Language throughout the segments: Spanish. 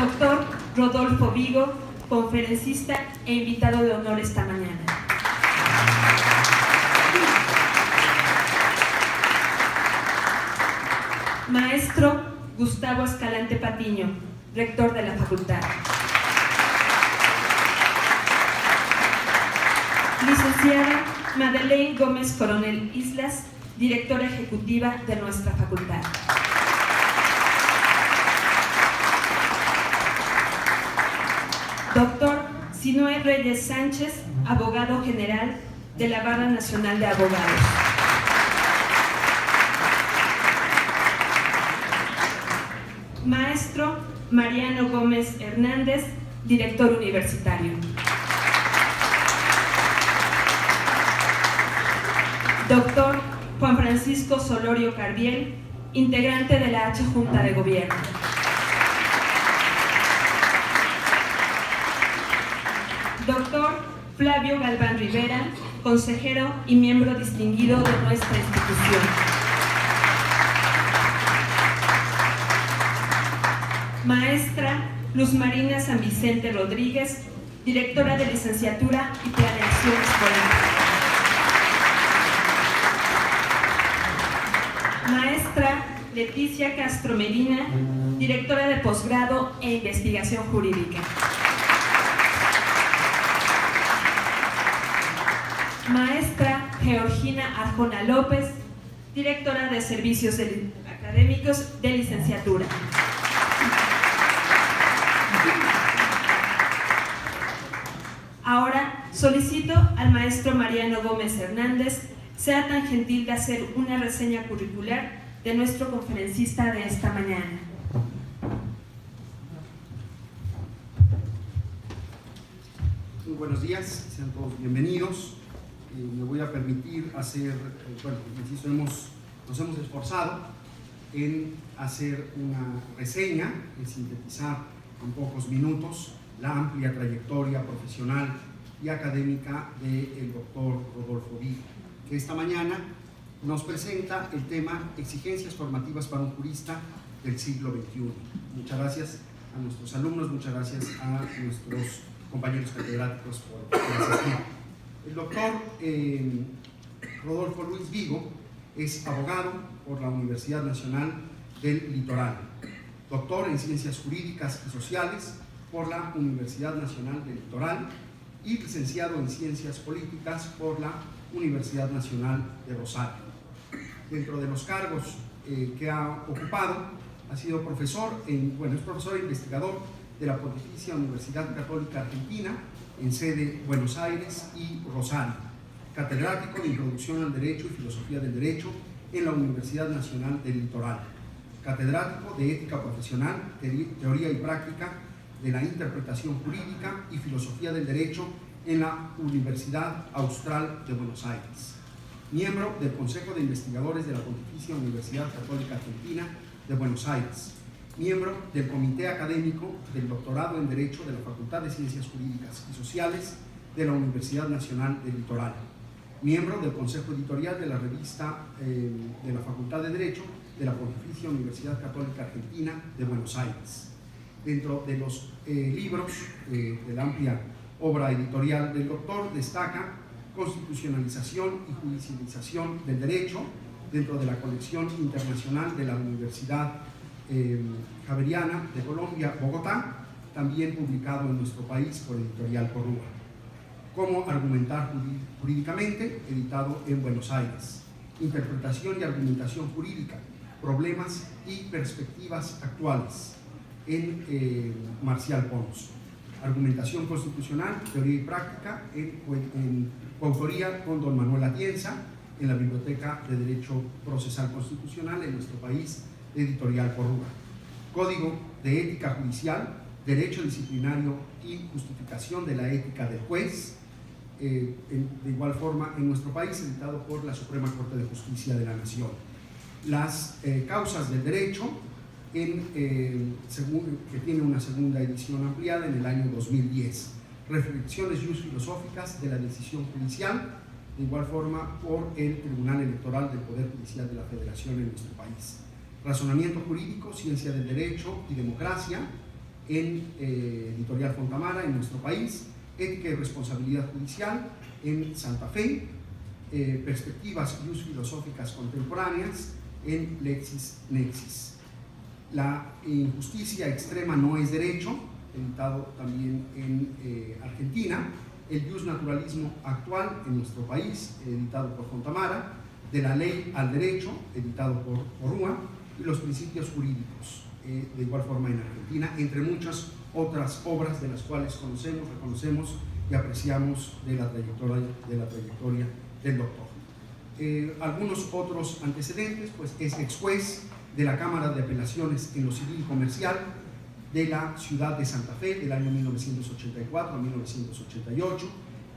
Doctor Rodolfo Vigo, conferencista e invitado de honor esta mañana. Maestro Gustavo Escalante Patiño, rector de la facultad. Licenciada Madeleine Gómez Coronel Islas, directora ejecutiva de nuestra facultad. Doctor Sinoé Reyes Sánchez, abogado general de la Barra Nacional de Abogados. Maestro Mariano Gómez Hernández, director universitario. Doctor Juan Francisco Solorio Cardiel, integrante de la H Junta de Gobierno. Doctor Flavio Galván Rivera, consejero y miembro distinguido de nuestra institución. Maestra Luz Marina San Vicente Rodríguez, directora de Licenciatura y Planeación Escolar. Maestra Leticia Castro Medina, directora de Posgrado e Investigación Jurídica. Maestra Georgina Arjona López, directora de Servicios Académicos de Licenciatura. Ahora solicito al maestro Mariano Gómez Hernández sea tan gentil de hacer una reseña curricular de nuestro conferencista de esta mañana. Muy buenos días, sean todos bienvenidos. Me voy a permitir hacer, insisto, nos hemos esforzado en hacer una reseña, en sintetizar en pocos minutos la amplia trayectoria profesional y académica del doctor Rodolfo Vigo, que esta mañana nos presenta el tema Exigencias formativas para un jurista del siglo XXI. Muchas gracias a nuestros alumnos, muchas gracias a nuestros compañeros catedráticos por asistir. El doctor Rodolfo Luis Vigo es abogado por la Universidad Nacional del Litoral, doctor en Ciencias Jurídicas y Sociales por la Universidad Nacional del Litoral y licenciado en Ciencias Políticas por la Universidad Nacional de Rosario. Dentro de los cargos que ha ocupado, ha sido profesor, es profesor e investigador de la Pontificia Universidad Católica Argentina en sede Buenos Aires y Rosario, catedrático de Introducción al Derecho y Filosofía del Derecho en la Universidad Nacional del Litoral, catedrático de Ética Profesional, Teoría y Práctica de la Interpretación Jurídica y Filosofía del Derecho en la Universidad Austral de Buenos Aires, miembro del Consejo de Investigadores de la Pontificia Universidad Católica Argentina de Buenos Aires, miembro del Comité Académico del Doctorado en Derecho de la Facultad de Ciencias Jurídicas y Sociales de la Universidad Nacional del Litoral, miembro del Consejo Editorial de la revista de la Facultad de Derecho de la Pontificia Universidad Católica Argentina de Buenos Aires. Dentro de los libros de la amplia obra editorial del doctor destaca Constitucionalización y Judicialización del Derecho, dentro de la colección internacional de la Universidad Javeriana de Colombia, Bogotá, también publicado en nuestro país por Editorial Corrúa. Cómo argumentar jurídicamente, editado en Buenos Aires. Interpretación y argumentación jurídica, problemas y perspectivas actuales, en Marcial Pons. Argumentación constitucional, teoría y práctica, en coautoría con don Manuel Atienza, en la Biblioteca de Derecho Procesal Constitucional en nuestro país, Editorial Corrúa. Código de Ética Judicial, Derecho Disciplinario y Justificación de la Ética del Juez, de igual forma en nuestro país, editado por la Suprema Corte de Justicia de la Nación. Las causas del derecho, que tiene una segunda edición ampliada en el año 2010. Reflexiones filosóficas de la decisión judicial, de igual forma por el Tribunal Electoral del Poder Judicial de la Federación en nuestro país. Razonamiento jurídico, ciencia del derecho y democracia, en Editorial Fontamara, en nuestro país, Ética y Responsabilidad Judicial en Santa Fe, Perspectivas y Usos Filosóficas Contemporáneas en LexisNexis. La injusticia extrema no es derecho, editado también en Argentina, El Justnaturalismo actual en nuestro país, editado por Fontamara, De la ley al derecho, editado por Orrúa, y Los principios jurídicos, de igual forma en Argentina, entre muchas otras obras de las cuales conocemos, reconocemos y apreciamos de la trayectoria del doctor. Algunos otros antecedentes, pues es ex juez de la Cámara de Apelaciones en lo Civil y Comercial de la ciudad de Santa Fe del año 1984 a 1988,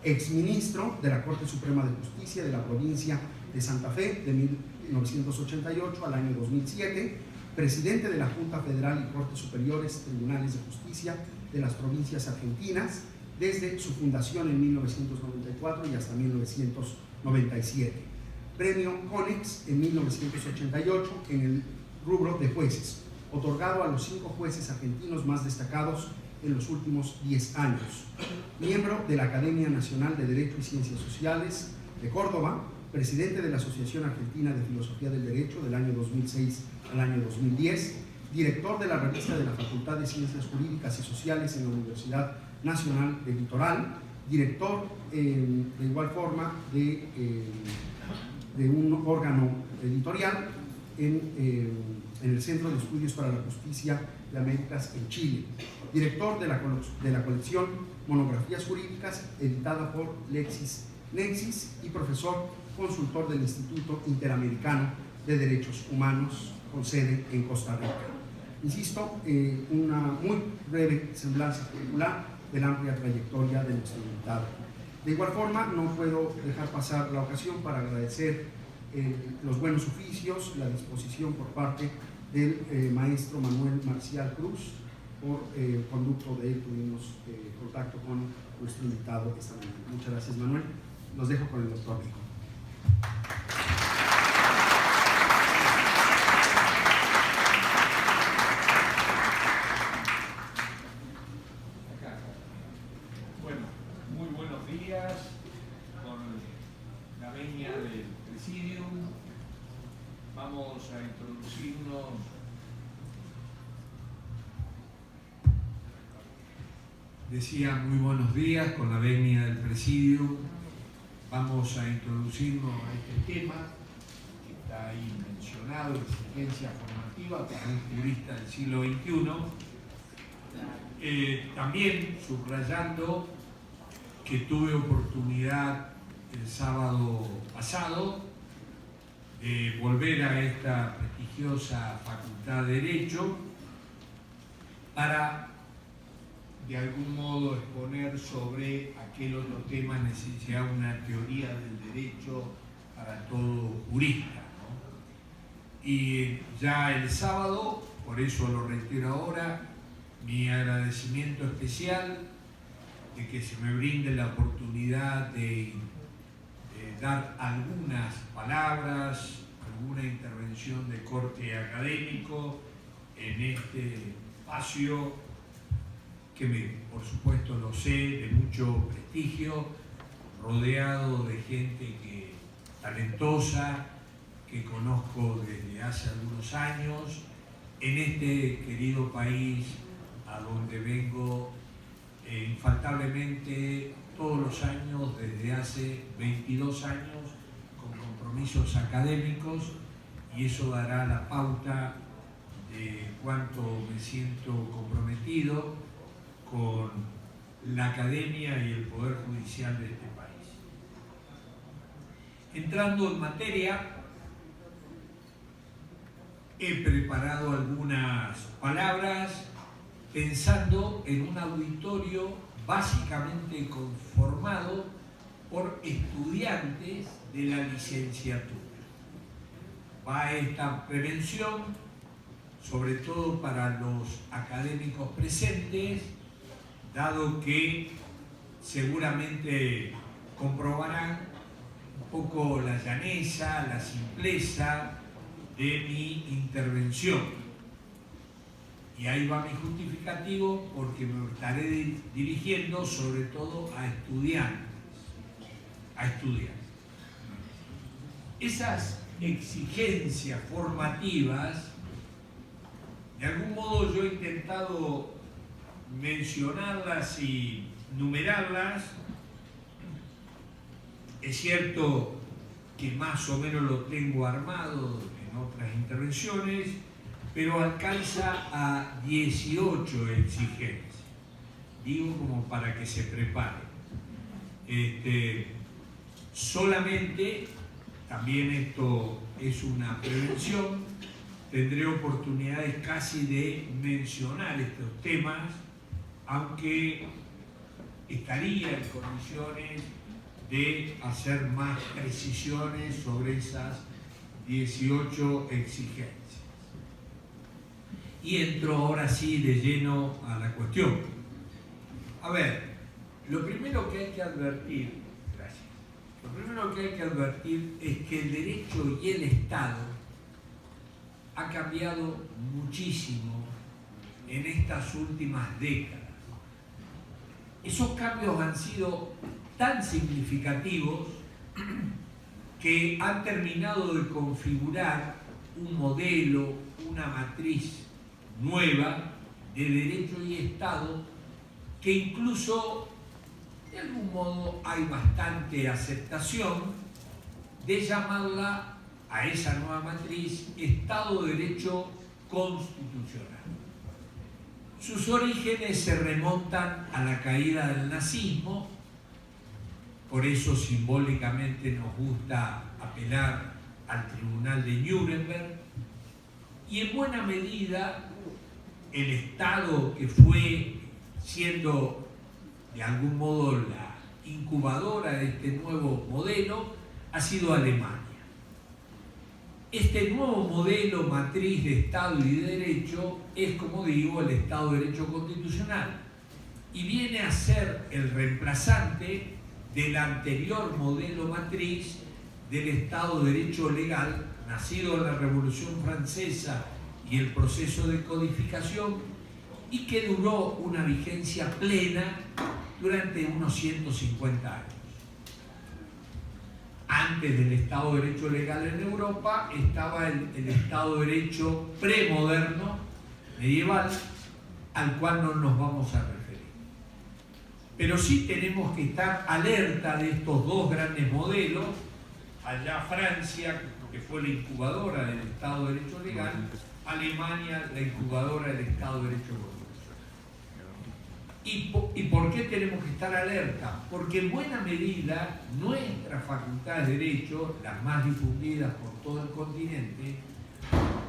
exministro de la Corte Suprema de Justicia de la provincia de Santa Fe de 1988 al año 2007, presidente de la Junta Federal y Cortes Superiores Tribunales de Justicia de las provincias argentinas desde su fundación en 1994 y hasta 1997. Premio CONEX en 1988 en el rubro de jueces, otorgado a los 5 jueces argentinos más destacados en los últimos 10 años. Miembro de la Academia Nacional de Derecho y Ciencias Sociales de Córdoba, presidente de la Asociación Argentina de Filosofía del Derecho del año 2006 al año 2010, director de la revista de la Facultad de Ciencias Jurídicas y Sociales en la Universidad Nacional del Litoral, director de igual forma de un órgano editorial en el Centro de Estudios para la Justicia de Américas en Chile, director de la colección Monografías Jurídicas editada por LexisNexis y profesor consultor del Instituto Interamericano de Derechos Humanos con sede en Costa Rica. Insisto, una muy breve semblanza curricular de la amplia trayectoria de nuestro invitado. De igual forma, no puedo dejar pasar la ocasión para agradecer los buenos oficios, la disposición por parte del maestro Manuel Marcial Cruz. Por conducto de él tuvimos contacto con nuestro invitado esta mañana. Muchas gracias, Manuel. Los dejo con el doctor Rico. Bueno, muy buenos días, con la venia del Presidium. Vamos a introducirnos Decía muy buenos días, con la venia del Presidium. Vamos a introducirnos a este tema que está ahí mencionado, exigencia formativa para un jurista del siglo XXI. También subrayando que tuve oportunidad el sábado pasado de volver a esta prestigiosa Facultad de Derecho para de algún modo exponer sobre aquel otro tema, necesidad de una teoría del derecho para todo jurista, ¿no? Y ya el sábado, por eso lo reitero ahora, mi agradecimiento especial de que se me brinde la oportunidad de dar algunas palabras, alguna intervención de corte académico en este espacio que por supuesto lo sé, de mucho prestigio, rodeado de gente talentosa, que conozco desde hace algunos años, en este querido país a donde vengo infaltablemente todos los años, desde hace 22 años, con compromisos académicos, y eso dará la pauta de cuánto me siento comprometido con la academia y el poder judicial de este país. Entrando en materia, he preparado algunas palabras pensando en un auditorio básicamente conformado por estudiantes de la licenciatura. Va esta prevención, sobre todo para los académicos presentes, dado que seguramente comprobarán un poco la llaneza, la simpleza de mi intervención. Y ahí va mi justificativo, porque me estaré dirigiendo sobre todo a estudiantes. Esas exigencias formativas, de algún modo yo he intentado mencionarlas y numerarlas. Es cierto que más o menos lo tengo armado en otras intervenciones, pero alcanza a 18 exigencias. Digo como para que se preparen. Solamente, también esto es una prevención, tendré oportunidades casi de mencionar estos temas, aunque estaría en condiciones de hacer más precisiones sobre esas 18 exigencias. Y entro ahora sí de lleno a la cuestión. A ver, lo primero que hay que advertir, lo primero que hay que advertir es que el derecho y el Estado ha cambiado muchísimo en estas últimas décadas. Esos cambios han sido tan significativos que han terminado de configurar un modelo, una matriz nueva de derecho y Estado, que incluso de algún modo hay bastante aceptación de llamarla a esa nueva matriz Estado de Derecho Constitucional. Sus orígenes se remontan a la caída del nazismo, por eso simbólicamente nos gusta apelar al Tribunal de Nuremberg, y en buena medida el Estado que fue siendo de algún modo la incubadora de este nuevo modelo ha sido Alemania. Este nuevo modelo matriz de Estado y de Derecho es, como digo, el Estado de Derecho Constitucional, y viene a ser el reemplazante del anterior modelo matriz del Estado de Derecho Legal, nacido en la Revolución Francesa y el proceso de codificación, y que duró una vigencia plena durante unos 150 años. Antes del Estado de Derecho Legal en Europa estaba el Estado de Derecho premoderno, medieval, al cual no nos vamos a referir. Pero sí tenemos que estar alerta de estos dos grandes modelos. Allá Francia, que fue la incubadora del Estado de Derecho Legal, Alemania, la incubadora del Estado de Derecho Constitucional. ¿Y por qué tenemos que estar alerta? Porque en buena medida nuestras facultades de Derecho, las más difundidas por todo el continente,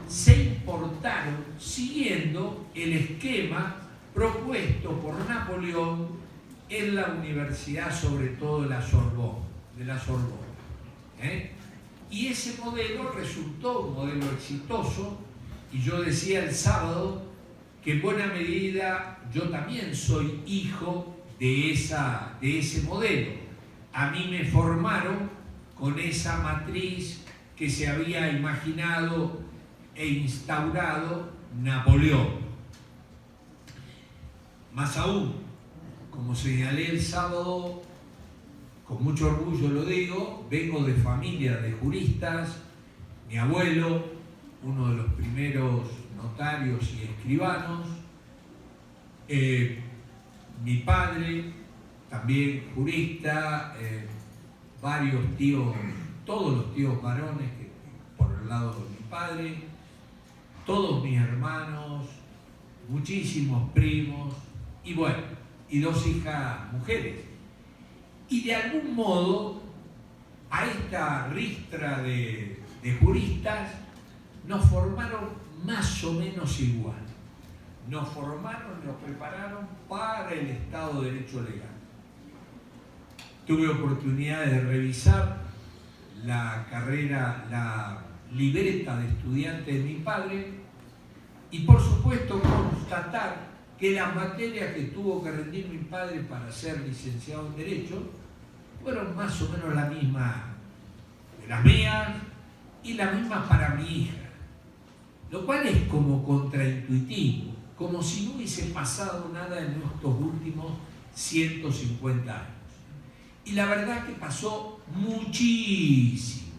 se importaron siguiendo el esquema propuesto por Napoleón en la universidad, sobre todo de la Sorbonne. Y ese modelo resultó un modelo exitoso, y yo decía el sábado que en buena medida yo también soy hijo de ese modelo. A mí me formaron con esa matriz que se había imaginado e instaurado Napoleón. Más aún, como señalé el sábado, con mucho orgullo lo digo, vengo de familia de juristas. Mi abuelo, uno de los primeros notarios y escribanos, mi padre, también jurista, varios tíos, todos los tíos varones por el lado de mi padre, todos mis hermanos, muchísimos primos, y bueno, y dos hijas mujeres. Y de algún modo, a esta ristra de juristas nos formaron más o menos igual. Nos formaron, nos prepararon para el Estado de Derecho Legal. Tuve oportunidad de revisar la carrera, la libreta de estudiante de mi padre, y por supuesto constatar que las materias que tuvo que rendir mi padre para ser licenciado en Derecho fueron más o menos la misma de las mías y la misma para mi hija, lo cual es como contraintuitivo. como si no hubiese pasado nada en estos últimos 150 años. Y la verdad que pasó muchísimo.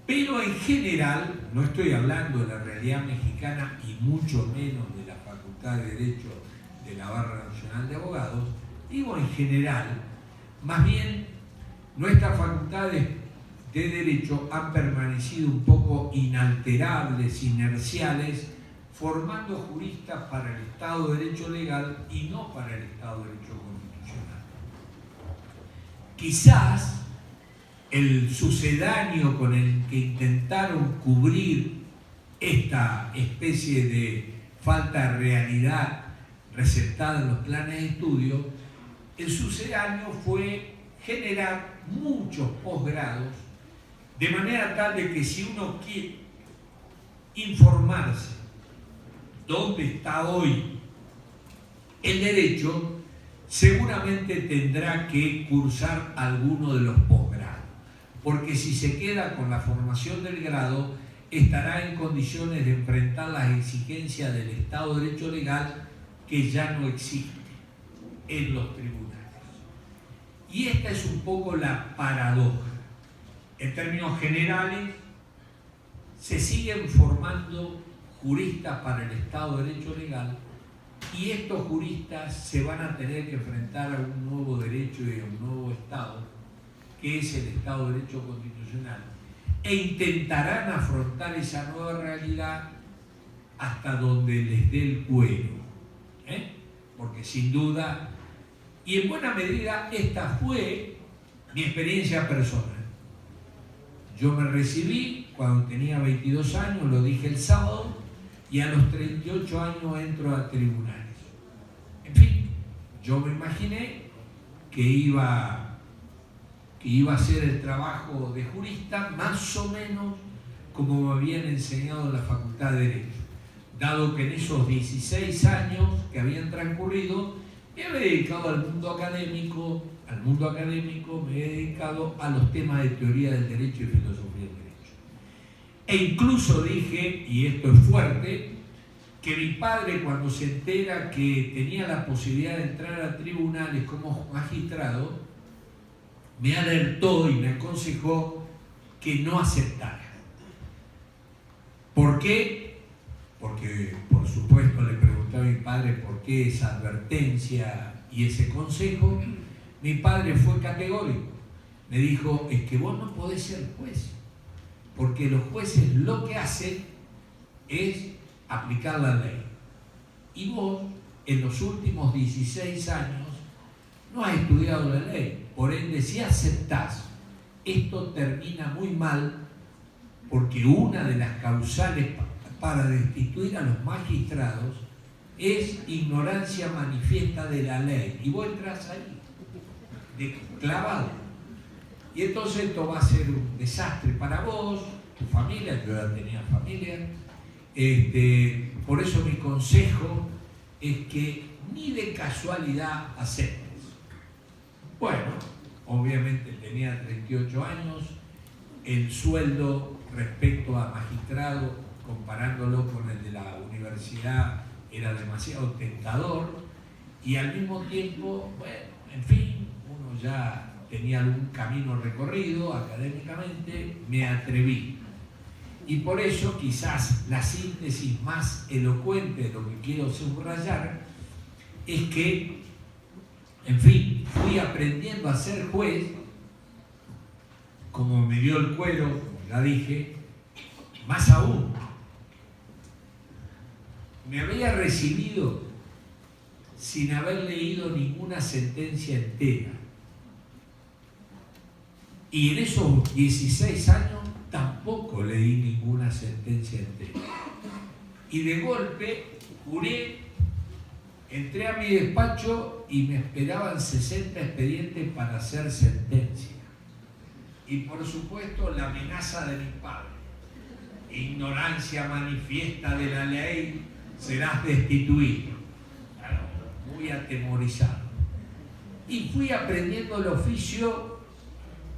Pero en general, no estoy hablando de la realidad mexicana y mucho menos de la Facultad de Derecho de la Barra Nacional de Abogados, digo en general, más bien nuestras facultades de Derecho han permanecido un poco inalterables, inerciales, formando juristas para el Estado de Derecho legal y no para el Estado de Derecho constitucional. Quizás el sucedáneo con el que intentaron cubrir esta especie de falta de realidad receptada en los planes de estudio, el sucedáneo fue generar muchos posgrados, de manera tal de que si uno quiere informarse dónde está hoy el derecho, seguramente tendrá que cursar alguno de los posgrados, porque si se queda con la formación del grado, estará en condiciones de enfrentar las exigencias del Estado de Derecho legal que ya no existe en los tribunales. Y esta es un poco la paradoja. En términos generales, se siguen formando juristas para el Estado de Derecho legal y estos juristas se van a tener que enfrentar a un nuevo derecho y a un nuevo Estado, que es el Estado de Derecho constitucional, e intentarán afrontar esa nueva realidad hasta donde les dé el cuero. Porque sin duda, y en buena medida, esta fue mi experiencia personal. Yo me recibí cuando tenía 22 años, lo dije el sábado, y a los 38 años entro a tribunales. En fin, yo me imaginé que iba a hacer el trabajo de jurista más o menos como me habían enseñado en la Facultad de Derecho, dado que en esos 16 años que habían transcurrido me había dedicado al mundo académico, me he dedicado a los temas de teoría del derecho y filosofía del derecho. E incluso dije, y esto es fuerte, que mi padre, cuando se entera que tenía la posibilidad de entrar a tribunales como magistrado, me alertó y me aconsejó que no aceptara. ¿Por qué? Porque, por supuesto, le pregunté a mi padre por qué esa advertencia y ese consejo. Mi padre fue categórico. Me dijo, es que vos no podés ser juez, porque los jueces lo que hacen es aplicar la ley. Y vos, en los últimos 16 años, no has estudiado la ley. Por ende, si aceptás, esto termina muy mal, porque una de las causales para destituir a los magistrados es ignorancia manifiesta de la ley. Y vos entras ahí, de clavado. Y entonces esto va a ser un desastre para vos, tu familia, yo ya tenía familia. Por eso mi consejo es que ni de casualidad aceptes. Bueno, obviamente tenía 38 años, el sueldo respecto a magistrado, comparándolo con el de la universidad, era demasiado tentador, y al mismo tiempo, bueno, en fin, uno ya tenía algún camino recorrido académicamente, me atreví. Y por eso quizás la síntesis más elocuente de lo que quiero subrayar es que, en fin, fui aprendiendo a ser juez, como me dio el cuero, como ya dije, más aún. Me había recibido sin haber leído ninguna sentencia entera. Y en esos 16 años tampoco leí ninguna sentencia entera. Y de golpe juré, entré a mi despacho y me esperaban 60 expedientes para hacer sentencia. Y por supuesto la amenaza de mi padre. Ignorancia manifiesta de la ley, serás destituido. Claro, muy atemorizado. Y fui aprendiendo el oficio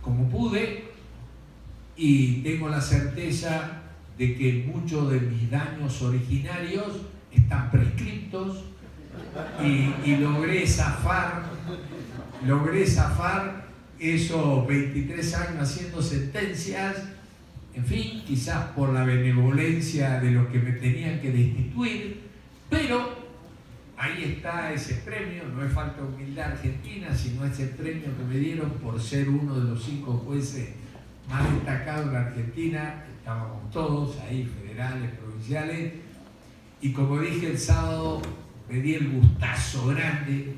como pude, y tengo la certeza de que muchos de mis daños originarios están prescriptos y logré zafar esos 23 años haciendo sentencias, en fin, quizás por la benevolencia de los que me tenían que destituir, pero ahí está ese premio. No es falta de humildad argentina, sino ese premio que me dieron por ser uno de los 5 jueces más destacados de la Argentina. Estábamos todos ahí, federales, provinciales, y como dije el sábado, me di el gustazo grande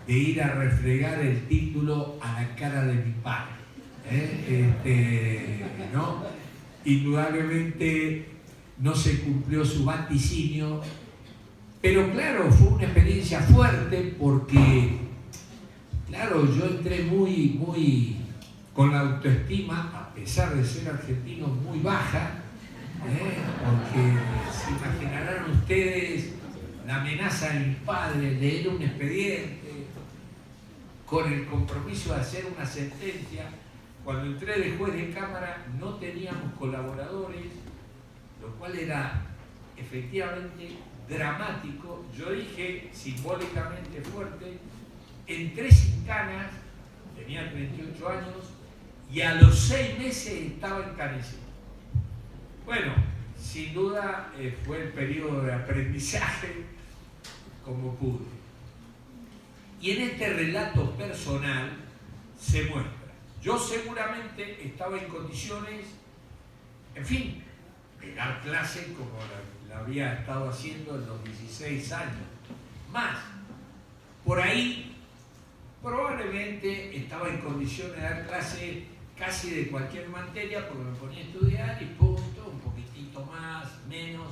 de ir a refregar el título a la cara de mi padre. ¿No? Indudablemente no se cumplió su vaticinio, pero claro, fue una experiencia fuerte porque, claro, yo entré muy con la autoestima, a pesar de ser argentino, muy baja, porque se imaginarán ustedes la amenaza de mi padre, leer un expediente con el compromiso de hacer una sentencia. Cuando entré de juez de cámara no teníamos colaboradores, lo cual era efectivamente dramático. Yo dije simbólicamente fuerte, entré sin canas, tenía 38 años y a los 6 meses estaba encanecido. Bueno, sin duda fue el periodo de aprendizaje como pude. Y en este relato personal se muestra. Yo seguramente estaba en condiciones, en fin, de dar clase como la había estado haciendo en los 16 años. Más, por ahí probablemente estaba en condiciones de dar clase casi de cualquier materia porque me ponía a estudiar y punto, un poquitito más, menos.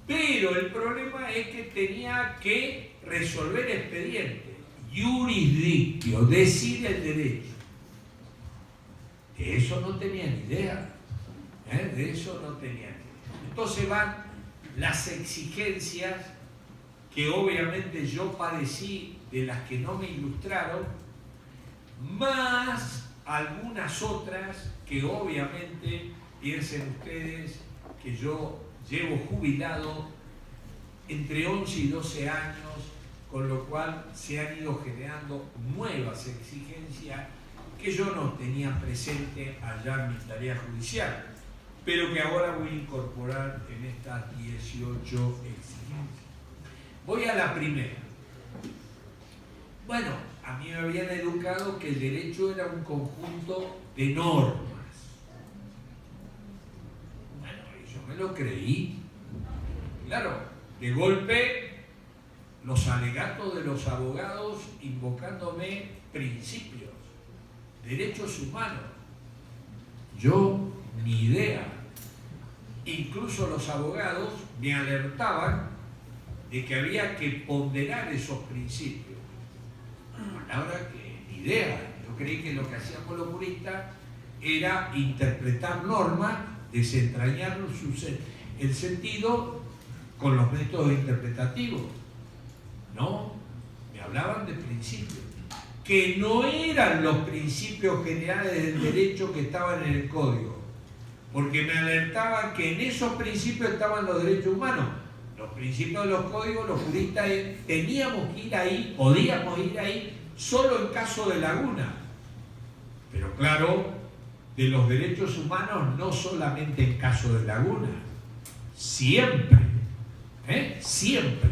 Pero el problema es que tenía que resolver expedientes, jurisdictio, decir el derecho. De eso no tenía ni idea, de eso no tenía ni idea. Entonces van las exigencias que obviamente yo padecí, de las que no me ilustraron, más algunas otras que obviamente, piensen ustedes que yo llevo jubilado entre 11 y 12 años, con lo cual se han ido generando nuevas exigencias que yo no tenía presente allá en mi tarea judicial, pero que ahora voy a incorporar en estas 18 exigencias. Voy a la primera. Bueno, a mí me habían educado que el derecho era un conjunto de normas. Bueno, y yo me lo creí. Claro, de golpe los alegatos de los abogados invocándome principios, derechos humanos. Yo, ni idea. Incluso los abogados me alertaban de que había que ponderar esos principios. Palabra que ni idea. Yo creí que lo que hacíamos los juristas era interpretar normas, desentrañar el sentido con los métodos interpretativos. No, me hablaban de principios, que no eran los principios generales del derecho que estaban en el código, porque me alertaban que en esos principios estaban los derechos humanos. Los principios de los códigos, los juristas teníamos que ir ahí, podíamos ir ahí, solo en caso de laguna. Pero claro, de los derechos humanos no solamente en caso de laguna, siempre, siempre,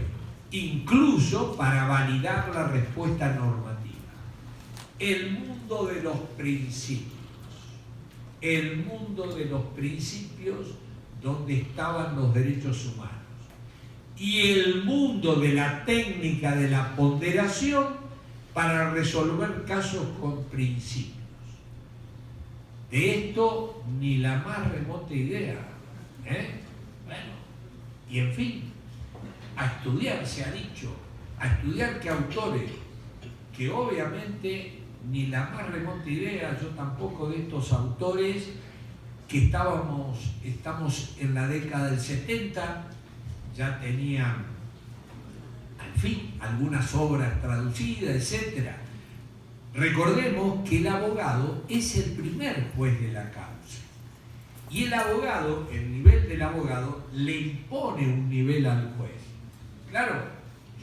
incluso para validar la respuesta normativa. El mundo de los principios donde estaban los derechos humanos. Y el mundo de la técnica de la ponderación para resolver casos con principios. De esto ni la más remota idea. Bueno, y en fin, a estudiar, se ha dicho, a estudiar qué autores, que obviamente ni la más remota idea, yo tampoco, de estos autores que estamos en la década del 70, ya tenían, en fin, algunas obras traducidas, etc. Recordemos que el abogado es el primer juez de la causa. Y el abogado, el nivel del abogado, le impone un nivel al juez. Claro,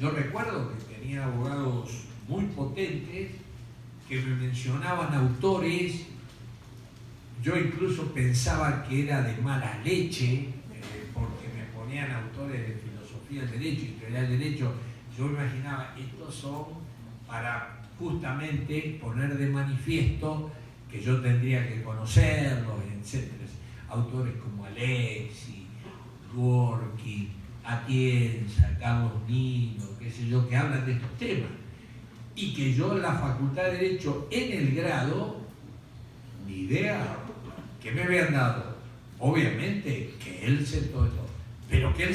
yo recuerdo que tenía abogados muy potentes que me mencionaban autores. Yo incluso pensaba que era de mala leche, porque me ponían autores de filosofía del derecho y teoría del derecho. Yo imaginaba, estos son para justamente poner de manifiesto que yo tendría que conocerlos, etc. Autores como Alexis, Gorky, Atienza, Carlos Nino, qué sé yo, que hablan de estos temas. Y que yo en la Facultad de Derecho, en el grado, ni idea que me habían dado. Obviamente que él sentó todo, pero que él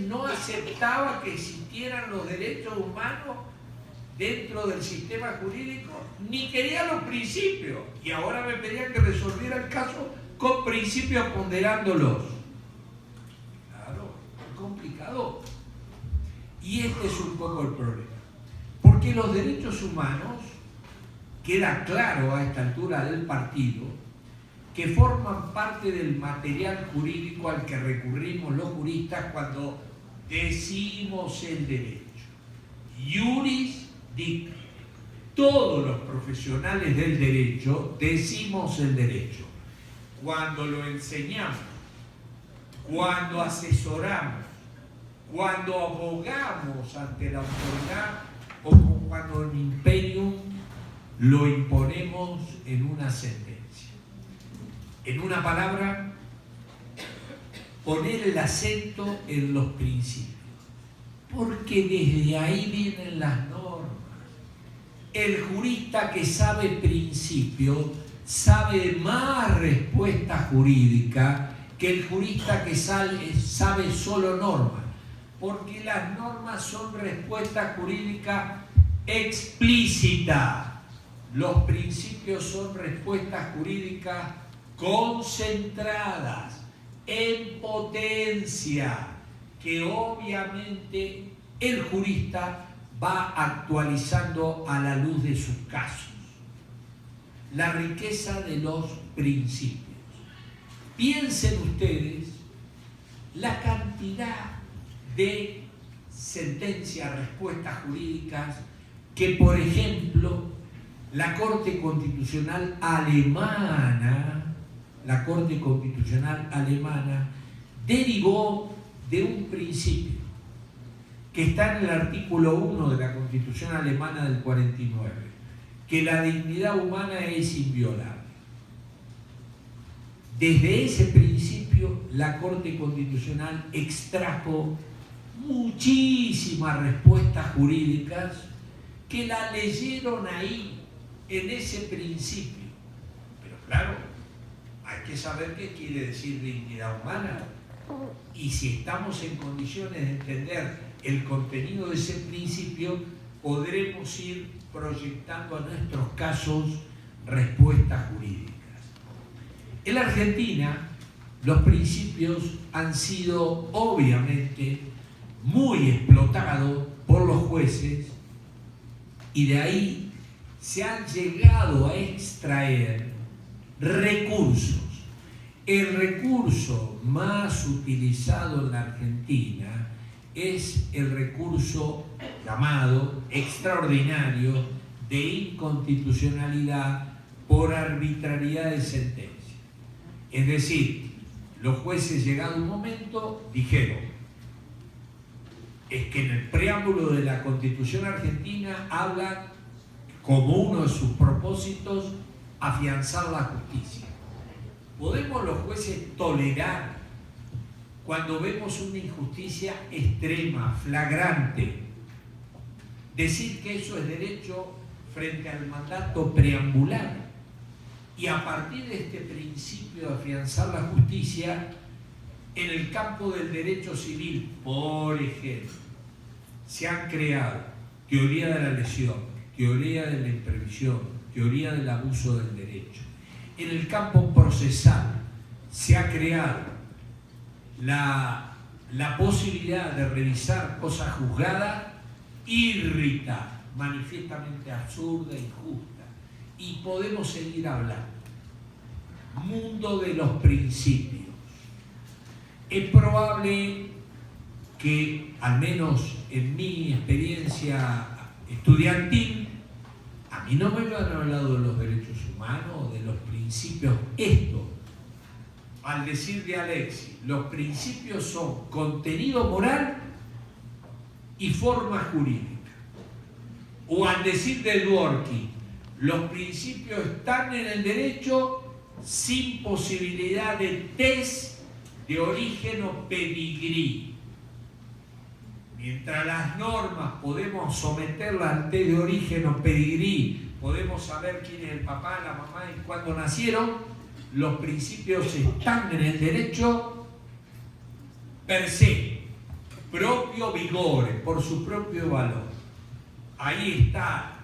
no aceptaba que existieran los derechos humanos dentro del sistema jurídico, ni quería los principios, y ahora me pedían que resolviera el caso con principios ponderándolos. Claro, es complicado. Y este es un poco el problema. Porque los derechos humanos, queda claro a esta altura del partido, que forman parte del material jurídico al que recurrimos los juristas cuando decimos el derecho. Iuris dicta. Todos los profesionales del derecho decimos el derecho. Cuando lo enseñamos, cuando asesoramos, cuando abogamos ante la autoridad o cuando en imperium lo imponemos en una sentencia. En una palabra, poner el acento en los principios, porque desde ahí vienen las normas. El jurista que sabe principio sabe más respuesta jurídica que el jurista que sabe solo normas, porque las normas son respuesta jurídica explícita. Los principios son respuestas jurídicas concentradas, en potencia, que obviamente el jurista va actualizando a la luz de sus casos. La riqueza de los principios. Piensen ustedes la cantidad de sentencias, respuestas jurídicas que, por ejemplo, la Corte Constitucional Alemana derivó de un principio que está en el artículo 1 de la Constitución Alemana del 49, que la dignidad humana es inviolable. Desde ese principio, la Corte Constitucional extrajo muchísimas respuestas jurídicas que la leyeron ahí, en ese principio. Pero claro, hay que saber qué quiere decir dignidad humana. Y si estamos en condiciones de entender el contenido de ese principio, podremos ir proyectando a nuestros casos respuestas jurídicas. En la Argentina, los principios han sido obviamente muy explotados por los jueces y de ahí se han llegado a extraer recursos. El recurso más utilizado en la Argentina es el recurso llamado extraordinario de inconstitucionalidad por arbitrariedad de sentencia. Es decir, los jueces, llegado un momento, dijeron: es que en el preámbulo de la Constitución argentina habla como uno de sus propósitos afianzar la justicia. ¿Podemos los jueces tolerar cuando vemos una injusticia extrema, flagrante, decir que eso es derecho frente al mandato preambular? Y a partir de este principio de afianzar la justicia, en el campo del derecho civil, por ejemplo, se han creado teoría de la lesión, teoría de la imprevisión, teoría del abuso del derecho. En el campo procesal se ha creado la posibilidad de revisar cosas juzgadas irrita, manifiestamente absurda e injusta. Y podemos seguir hablando. mundo de los principios. Es probable que, al menos en mi experiencia estudiantil, a mí no me han hablado de los derechos humanos, de los principios. Esto, al decir de Alexis, los principios son contenido moral y forma jurídica. O al decir de Dworkin, los principios están en el derecho sin posibilidad de test de origen o pedigrí. Mientras las normas podemos someterlas al test de origen o pedigrí, podemos saber quién es el papá, la mamá y cuándo nacieron, los principios están en el derecho per se, propio vigore, por su propio valor. Ahí está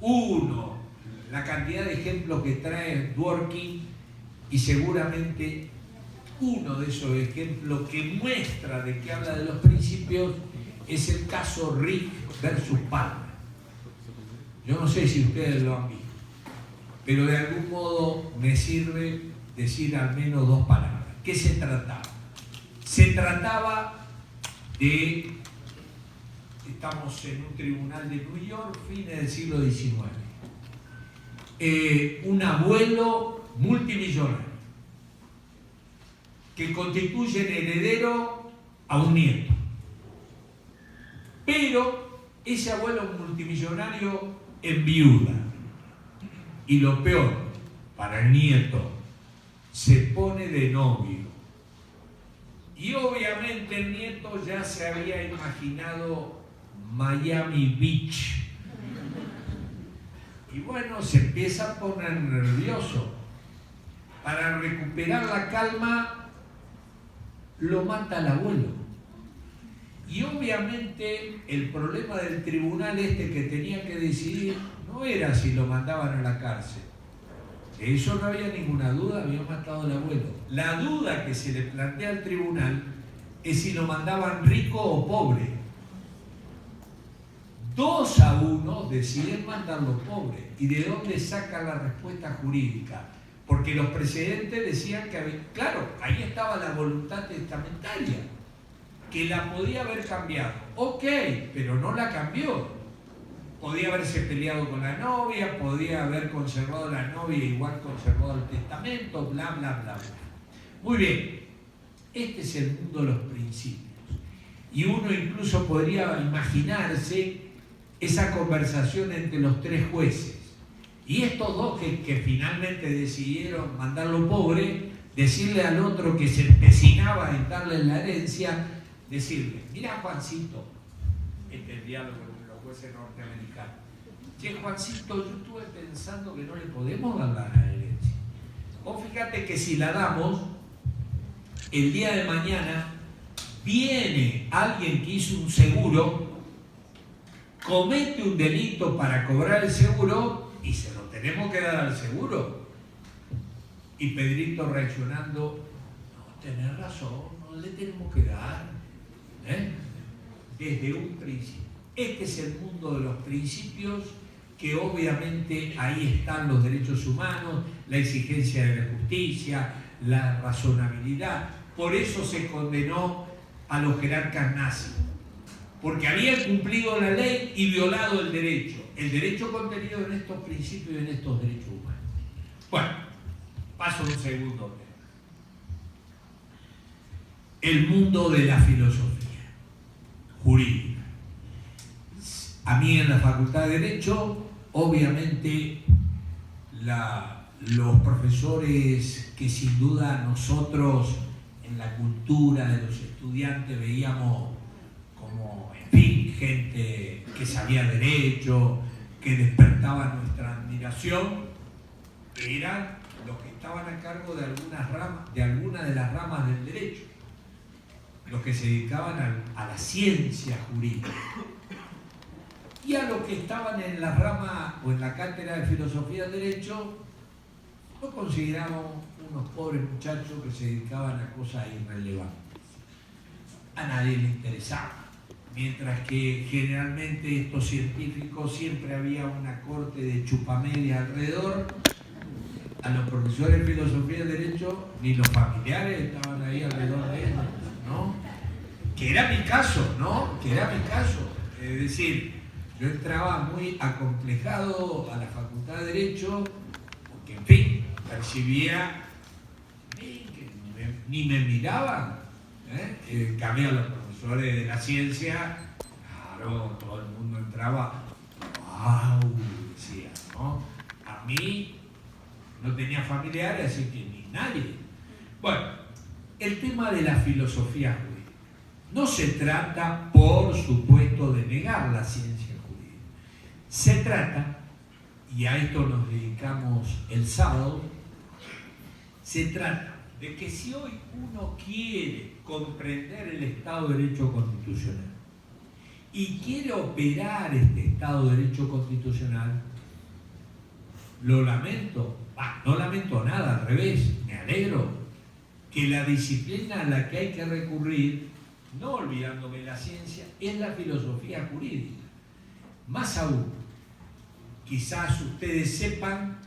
uno, la cantidad de ejemplos que trae Dworkin, y seguramente uno de esos ejemplos que muestra de que habla de los principios es el caso Rick versus Palmer. Yo no sé si ustedes lo han visto, pero de algún modo me sirve decir al menos dos palabras. ¿Qué se trataba? Se trataba de, estamos en un tribunal de New York, fines del siglo XIX, un abuelo multimillonario que constituye el heredero a un nieto. Pero ese abuelo multimillonario enviuda. Y lo peor, para el nieto, se pone de novio. Y obviamente el nieto ya se había imaginado Miami Beach. Y bueno, se empieza a poner nervioso. Para recuperar la calma, lo mata el abuelo. Y obviamente el problema del tribunal que tenía que decidir no era si lo mandaban a la cárcel. De eso no había ninguna duda, había matado al abuelo. La duda que se le plantea al tribunal es si lo mandaban rico o pobre. 2-1 deciden mandarlo pobre. ¿Y de dónde saca la respuesta jurídica? Porque los precedentes decían que, claro, ahí estaba la voluntad testamentaria, que la podía haber cambiado. Ok, pero no la cambió. Podía haberse peleado con la novia, podía haber conservado la novia e igual conservado el testamento, bla, bla, bla, bla. Muy bien, este es el mundo de los principios. Y uno incluso podría imaginarse esa conversación entre los tres jueces. Y estos dos que finalmente decidieron mandarlo pobre, decirle al otro que se empecinaba en darle la herencia, decirle, mira Juancito, este es el diálogo entre los jueces norteamericanos. Che, Juancito, yo estuve pensando que no le podemos dar la herencia. Vos fíjate que si la damos, el día de mañana viene alguien que hizo un seguro, comete un delito para cobrar el seguro y se lo tenemos que dar al seguro. Y Pedrito reaccionando, no, tenés razón, no le tenemos que dar. Desde un principio. Este es el mundo de los principios, que obviamente ahí están los derechos humanos, la exigencia de la justicia, la razonabilidad. Por eso se condenó a los jerarcas nazis, porque habían cumplido la ley y violado el derecho contenido en estos principios y en estos derechos humanos. Bueno, paso a un segundo tema. El mundo de la filosofía jurídica. A mí en la Facultad de Derecho, obviamente, los profesores que sin duda nosotros en la cultura de los estudiantes veíamos como, en fin, gente que sabía derecho, que despertaba nuestra admiración, eran los que estaban a cargo de algunas de las ramas del derecho, los que se dedicaban a la ciencia jurídica. Y a los que estaban en la rama o en la cátedra de filosofía del derecho, los consideramos unos pobres muchachos que se dedicaban a cosas irrelevantes. A nadie le interesaba. Mientras que generalmente estos científicos siempre había una corte de chupamedia alrededor, a los profesores de filosofía del derecho, ni los familiares estaban ahí alrededor de ellos, ¿no? Que era mi caso, ¿no? Que era mi caso. Es decir, yo entraba muy acomplejado a la Facultad de Derecho, porque, en fin, percibía que ni me miraban. En cambio, los profesores de la ciencia, claro, todo el mundo entraba, ¡wow! Decía, ¿no? A mí no tenía familiares, así que ni nadie. Bueno, el tema de la filosofía jurídica. No se trata, por supuesto, de negar la ciencia jurídica. Se trata, y a esto nos dedicamos el sábado, se trata de que si hoy uno quiere comprender el Estado de Derecho constitucional y quiere operar este Estado de Derecho constitucional, lo lamento, no lamento nada, al revés, me alegro, que la disciplina a la que hay que recurrir, no olvidándome la ciencia, es la filosofía jurídica. Más aún, quizás ustedes sepan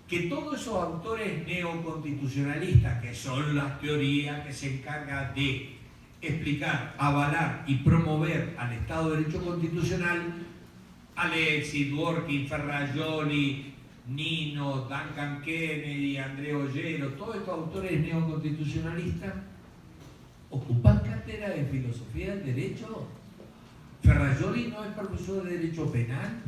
que todos esos autores neoconstitucionalistas, que son las teorías que se encargan de explicar, avalar y promover al Estado de Derecho constitucional, Alexis, Dworkin, Ferrajoli, Nino, Duncan Kennedy, André Ollero, todos estos autores neoconstitucionalistas ocupan cátedra de filosofía del derecho. Ferrajoli no es profesor de derecho penal,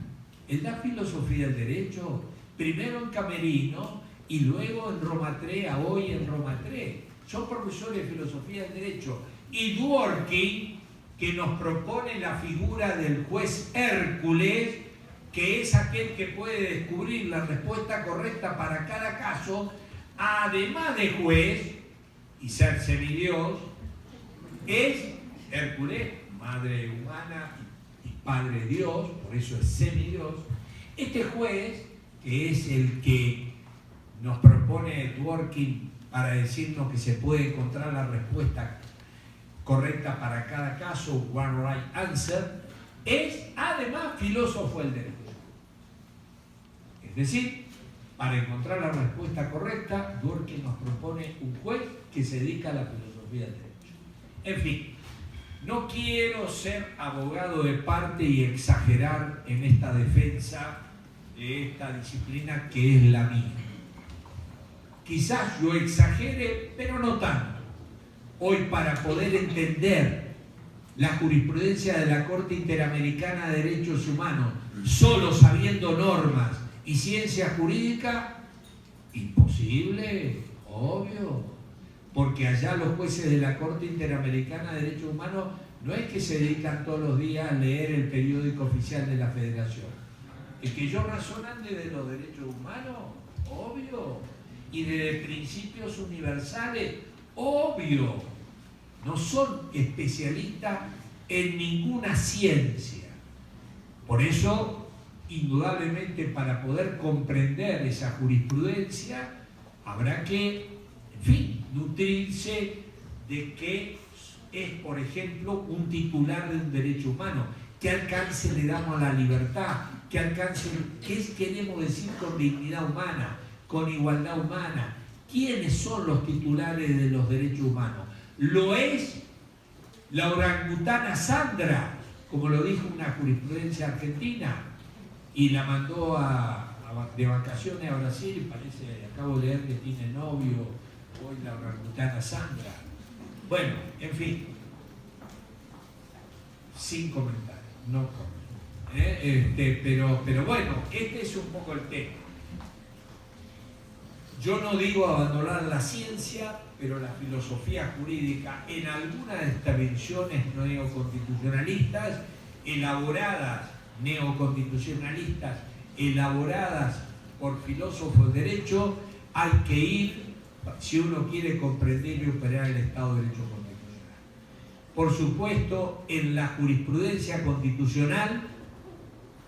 él da filosofía del derecho, primero en Camerino y luego en Roma III, hoy en Roma III. Son profesores de filosofía del derecho. Y Dworkin, que nos propone la figura del juez Hércules, que es aquel que puede descubrir la respuesta correcta para cada caso, además de juez y ser semidios, es Hércules, madre humana y padre Dios, por eso es semidios. Este juez, que es el que nos propone Dworkin para decirnos que se puede encontrar la respuesta correcta para cada caso, one right answer, es además filósofo del derecho. Es decir, para encontrar la respuesta correcta, Dworkin nos propone un juez que se dedica a la filosofía del derecho. En fin, no quiero ser abogado de parte y exagerar en esta defensa de esta disciplina que es la mía. Quizás yo exagere, pero no tanto. Hoy, para poder entender la jurisprudencia de la Corte Interamericana de Derechos Humanos, solo sabiendo normas y ciencia jurídica, imposible, obvio. Porque allá los jueces de la Corte Interamericana de Derechos Humanos no es que se dedican todos los días a leer el periódico oficial de la Federación. Es que ellos razonan desde los derechos humanos, obvio, y desde principios universales, obvio. No son especialistas en ninguna ciencia. Por eso, indudablemente, para poder comprender esa jurisprudencia, habrá que, en fin, nutrirse de qué es, por ejemplo, un titular de un derecho humano, qué alcance le damos a la libertad, qué alcance, qué queremos decir con dignidad humana, con igualdad humana, quiénes son los titulares de los derechos humanos. Lo es la orangutana Sandra, como lo dijo una jurisprudencia argentina, y la mandó de vacaciones a Brasil, parece, acabo de leer que tiene novio hoy la orangutana Sandra. Bueno, en fin, sin comentarios, no comento. Pero bueno, este es un poco el tema. Yo no digo abandonar la ciencia, pero la filosofía jurídica en algunas de estas visiones neoconstitucionalistas, neoconstitucionalistas, elaboradas por filósofos de derecho, hay que ir si uno quiere comprender y operar el Estado de Derecho constitucional. Por supuesto, en la jurisprudencia constitucional,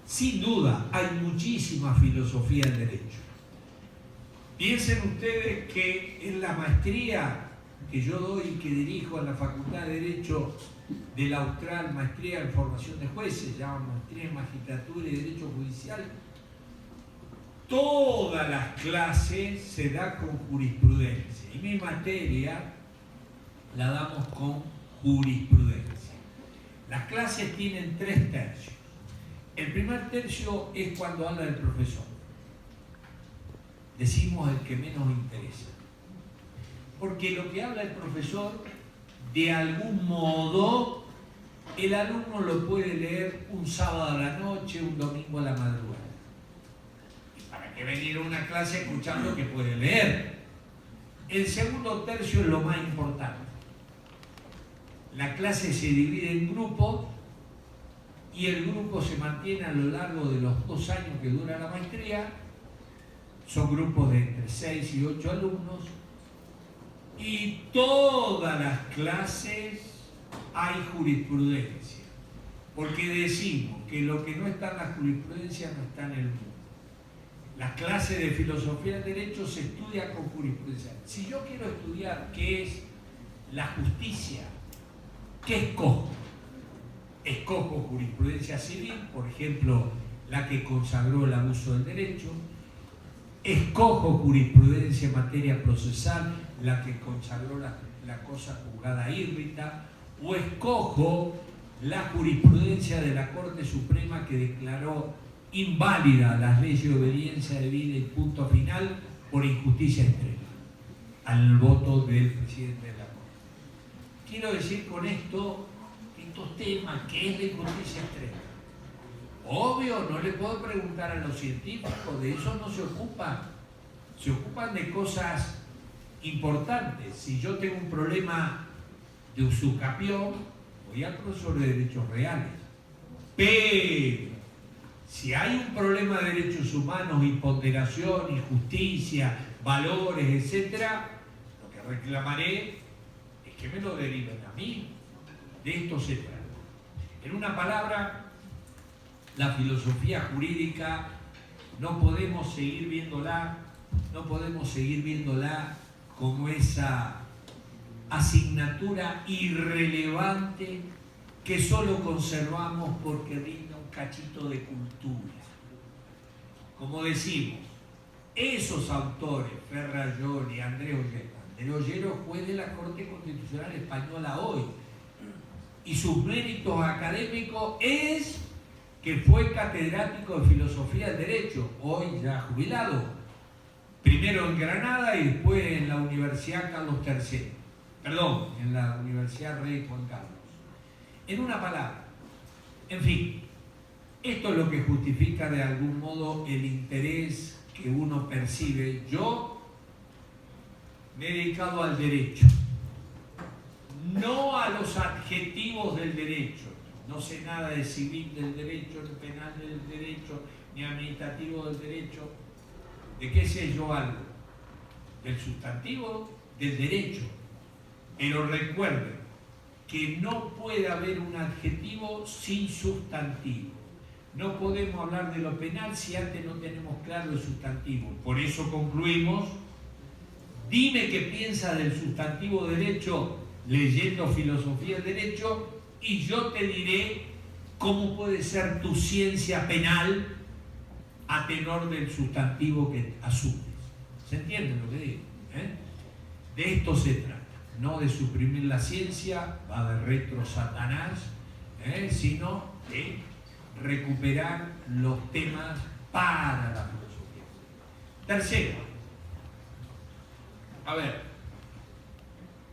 sin duda, hay muchísima filosofía del derecho. Piensen ustedes que en la maestría que yo doy y que dirijo en la Facultad de Derecho de la Austral, maestría en formación de jueces, se llama maestría en magistratura y derecho judicial, todas las clases se da con jurisprudencia y mi materia la damos con jurisprudencia. Las clases tienen 3 tercios. El primer tercio es cuando habla el profesor. Decimos el que menos interesa. Porque lo que habla el profesor, de algún modo, el alumno lo puede leer un sábado a la noche, un domingo a la madrugada. ¿Y para qué venir a una clase escuchando que puede leer? El segundo tercio es lo más importante. La clase se divide en grupos y el grupo se mantiene a lo largo de los 2 años que dura la maestría. Son grupos de entre 6 y 8 alumnos y todas las clases hay jurisprudencia, porque decimos que lo que no está en la jurisprudencia no está en el mundo. Las clases de filosofía del derecho se estudia con jurisprudencia. Si yo quiero estudiar qué es la justicia, ¿qué escojo? Escojo jurisprudencia civil, por ejemplo, la que consagró el abuso del derecho. Escojo jurisprudencia en materia procesal, la que consagró la cosa juzgada írrita. O escojo la jurisprudencia de la Corte Suprema que declaró inválida las leyes de obediencia debida y punto final por injusticia extrema, al voto del presidente de la Corte. Quiero decir con esto, estos temas, ¿qué es la injusticia extrema? Obvio, no le puedo preguntar a los científicos, de eso no se ocupan. Se ocupan de cosas importantes. Si yo tengo un problema de usucapión, voy al profesor de derechos reales. Pero si hay un problema de derechos humanos, imponderación, injusticia, valores, etc., lo que reclamaré es que me lo deriven a mí. De esto se trata. En una palabra, la filosofía jurídica no podemos seguir viéndola como esa asignatura irrelevante que solo conservamos porque rinde un cachito de cultura. Como decimos, esos autores, Ferrayol y Andrés Ollero. Andrés Ollero fue de la Corte Constitucional Española hoy, y sus méritos académicos es que fue catedrático de Filosofía del Derecho, hoy ya jubilado, primero en Granada y después en la Universidad Carlos III, perdón, en la Universidad Rey Juan Carlos. En una palabra, en fin, esto es lo que justifica de algún modo el interés que uno percibe. Yo me he dedicado al derecho, no a los adjetivos del derecho. No sé nada de civil del derecho, ni penal del derecho, ni administrativo del derecho. ¿De qué sé yo algo? Del sustantivo del derecho. Pero recuerden que no puede haber un adjetivo sin sustantivo. No podemos hablar de lo penal si antes no tenemos claro el sustantivo. Por eso concluimos, dime qué piensa del sustantivo derecho leyendo filosofía del derecho y yo te diré cómo puede ser tu ciencia penal a tenor del sustantivo que asumes. ¿Se entiende lo que digo? De esto se trata, no de suprimir la ciencia, va de retro Satanás, sino de recuperar los temas para la filosofía. Tercero, a ver,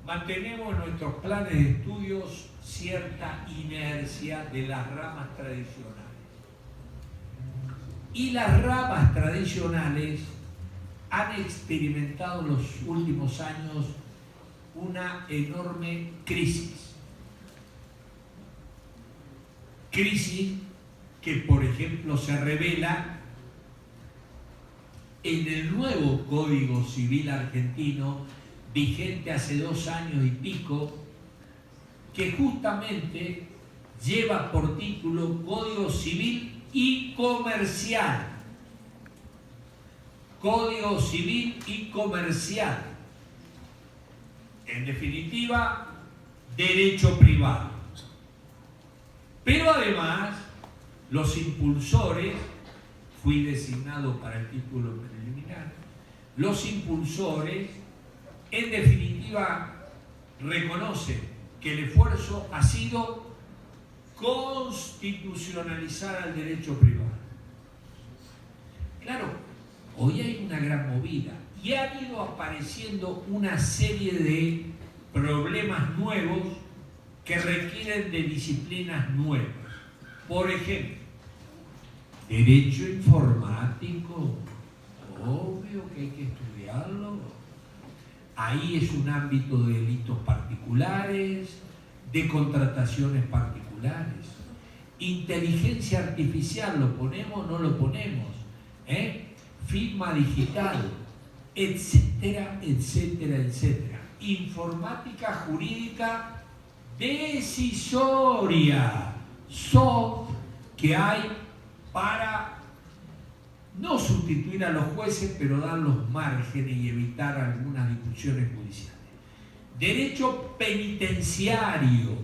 mantenemos en nuestros planes de estudios cierta inercia de las ramas tradicionales. Y las ramas tradicionales han experimentado en los últimos años una enorme crisis. Crisis que, por ejemplo, se revela en el nuevo Código Civil argentino, vigente hace 2 años y pico, que justamente lleva por título Código Civil y Comercial. Código Civil y Comercial. En definitiva, derecho privado. Pero además, los impulsores fui designado para el título preliminar, los impulsores, en definitiva, reconocen que el esfuerzo ha sido constitucionalizar al derecho privado. Claro, hoy hay una gran movida y ha ido apareciendo una serie de problemas nuevos que requieren de disciplinas nuevas. Por ejemplo, derecho informático, obvio que hay que estudiarlo. Ahí es un ámbito de delitos particulares, de contrataciones particulares. Inteligencia artificial, ¿lo ponemos o no lo ponemos? Firma digital, etcétera, etcétera, etcétera. Informática jurídica decisoria, soft que hay para no sustituir a los jueces, pero dar los márgenes y evitar algunas discusiones judiciales. Derecho penitenciario,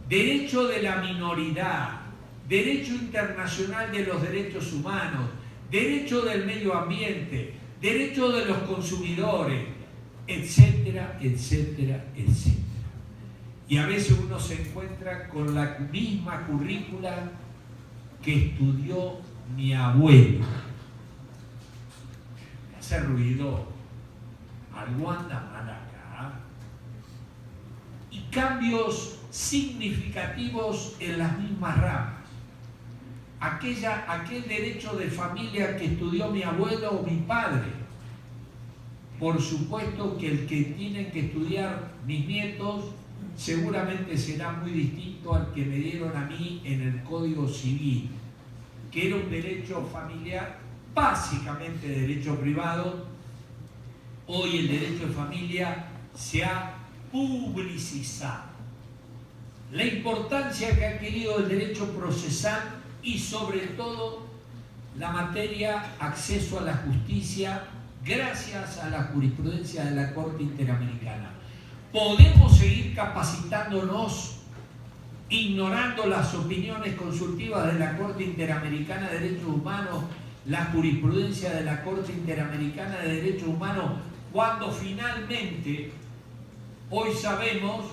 derecho de la minoridad, derecho internacional de los derechos humanos, derecho del medio ambiente, derecho de los consumidores, etcétera, etcétera, etcétera. Y a veces uno se encuentra con la misma currícula que estudió mi abuelo. Me hace ruido, algo anda mal acá. Y cambios significativos en las mismas ramas. Aquel derecho de familia que estudió mi abuelo o mi padre. Por supuesto que el que tienen que estudiar mis nietos seguramente será muy distinto al que me dieron a mí en el Código Civil, que era un derecho familiar, básicamente derecho privado. Hoy el derecho de familia se ha publicizado. La importancia que ha querido el derecho procesal y sobre todo la materia acceso a la justicia gracias a la jurisprudencia de la Corte Interamericana. ¿Podemos seguir capacitándonos ignorando las opiniones consultivas de la Corte Interamericana de Derechos Humanos, la jurisprudencia de la Corte Interamericana de Derechos Humanos, cuando finalmente hoy sabemos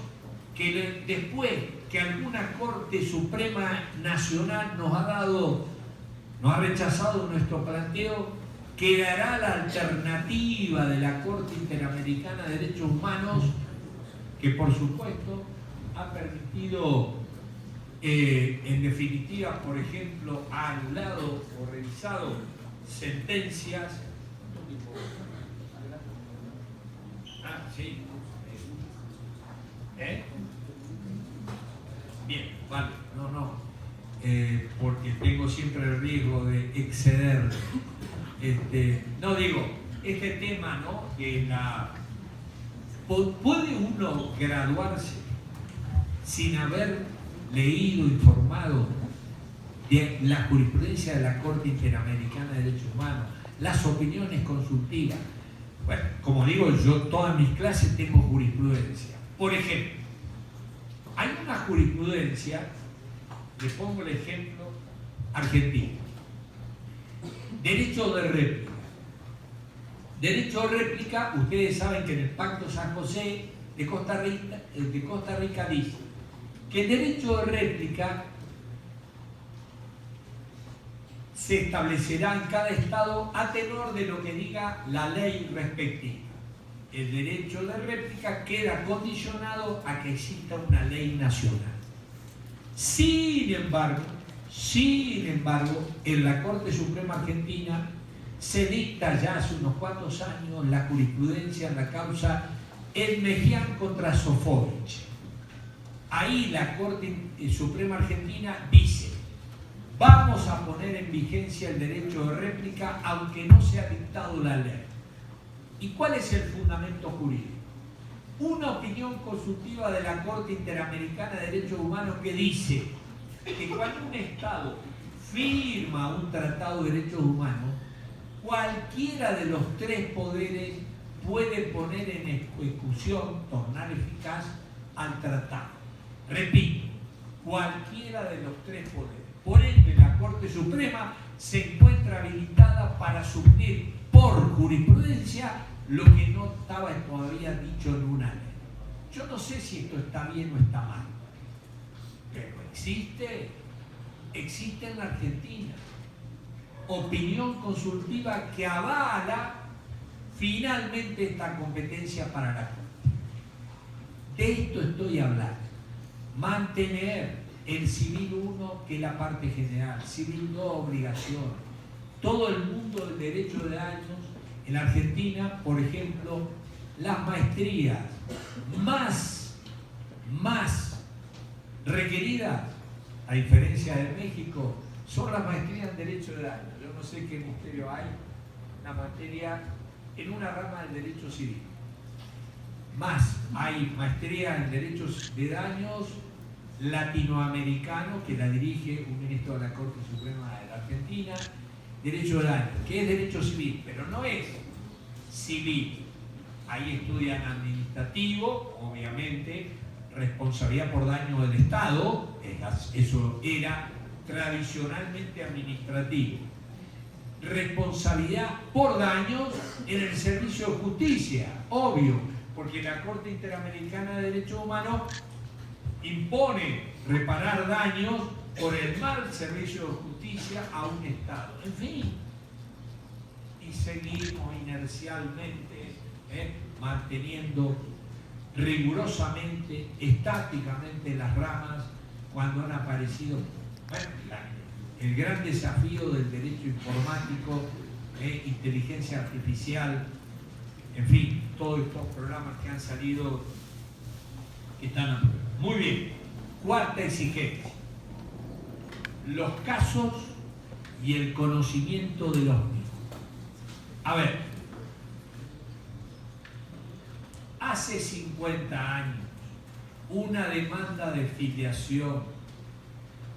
que después que alguna Corte Suprema Nacional nos ha rechazado nuestro planteo, quedará la alternativa de la Corte Interamericana de Derechos Humanos, que por supuesto ha permitido, en definitiva, por ejemplo, ha anulado o revisado sentencias. Sí. Bien, vale, no. Porque tengo siempre el riesgo de exceder. No digo, este tema, ¿no? Que ¿puede uno graduarse sin haber leído, informado de la jurisprudencia de la Corte Interamericana de Derechos Humanos, las opiniones consultivas? Bueno, como digo, yo todas mis clases tengo jurisprudencia. Por ejemplo, hay una jurisprudencia, le pongo el ejemplo argentino. Derecho de réplica. Derecho de réplica, ustedes saben que en el Pacto San José de Costa Rica dice que el derecho de réplica se establecerá en cada estado a tenor de lo que diga la ley respectiva. El derecho de réplica queda condicionado a que exista una ley nacional. Sin embargo, en la Corte Suprema Argentina se dicta ya hace unos cuantos años la jurisprudencia en la causa El Mejián contra Sofovich. Ahí la Corte Suprema Argentina dice: vamos a poner en vigencia el derecho de réplica aunque no se ha dictado la ley. ¿Y cuál es el fundamento jurídico? Una opinión consultiva de la Corte Interamericana de Derechos Humanos que dice que cuando un Estado firma un tratado de derechos humanos, cualquiera de los tres poderes puede poner en ejecución, tornar eficaz al tratado. Repito, cualquiera de los tres poderes. Por ende, la Corte Suprema se encuentra encuentra habilitada para suplir por jurisprudencia lo que no estaba todavía dicho en una ley. Yo no sé si esto está bien o está mal, pero existe en la Argentina opinión consultiva que avala finalmente esta competencia para la Corte. De esto estoy hablando. Mantener el civil 1, que es la parte general, civil 2, obligación. Todo el mundo del derecho de daños en la Argentina, por ejemplo, las maestrías más requeridas, a diferencia de México, son las maestrías en derecho de daños. Yo no sé qué ministerio hay, una materia en una rama del derecho civil. Más, hay maestría en derechos de daños latinoamericano, que la dirige un ministro de la Corte Suprema de la Argentina, derecho de daños, que es derecho civil, pero no es civil. Ahí estudian administrativo, obviamente, responsabilidad por daño del Estado, eso era tradicionalmente administrativo. Responsabilidad por daños en el servicio de justicia, obvio, porque la Corte Interamericana de Derechos Humanos impone reparar daños por el mal servicio de justicia a un Estado. En fin, y seguimos inercialmente manteniendo rigurosamente, estáticamente las ramas cuando han aparecido. Bueno, el gran desafío del derecho informático, inteligencia artificial, en fin, todos estos programas que han salido, que están a prueba. Muy bien, cuarta exigencia: los casos y el conocimiento de los mismos. A ver, hace 50 años una demanda de filiación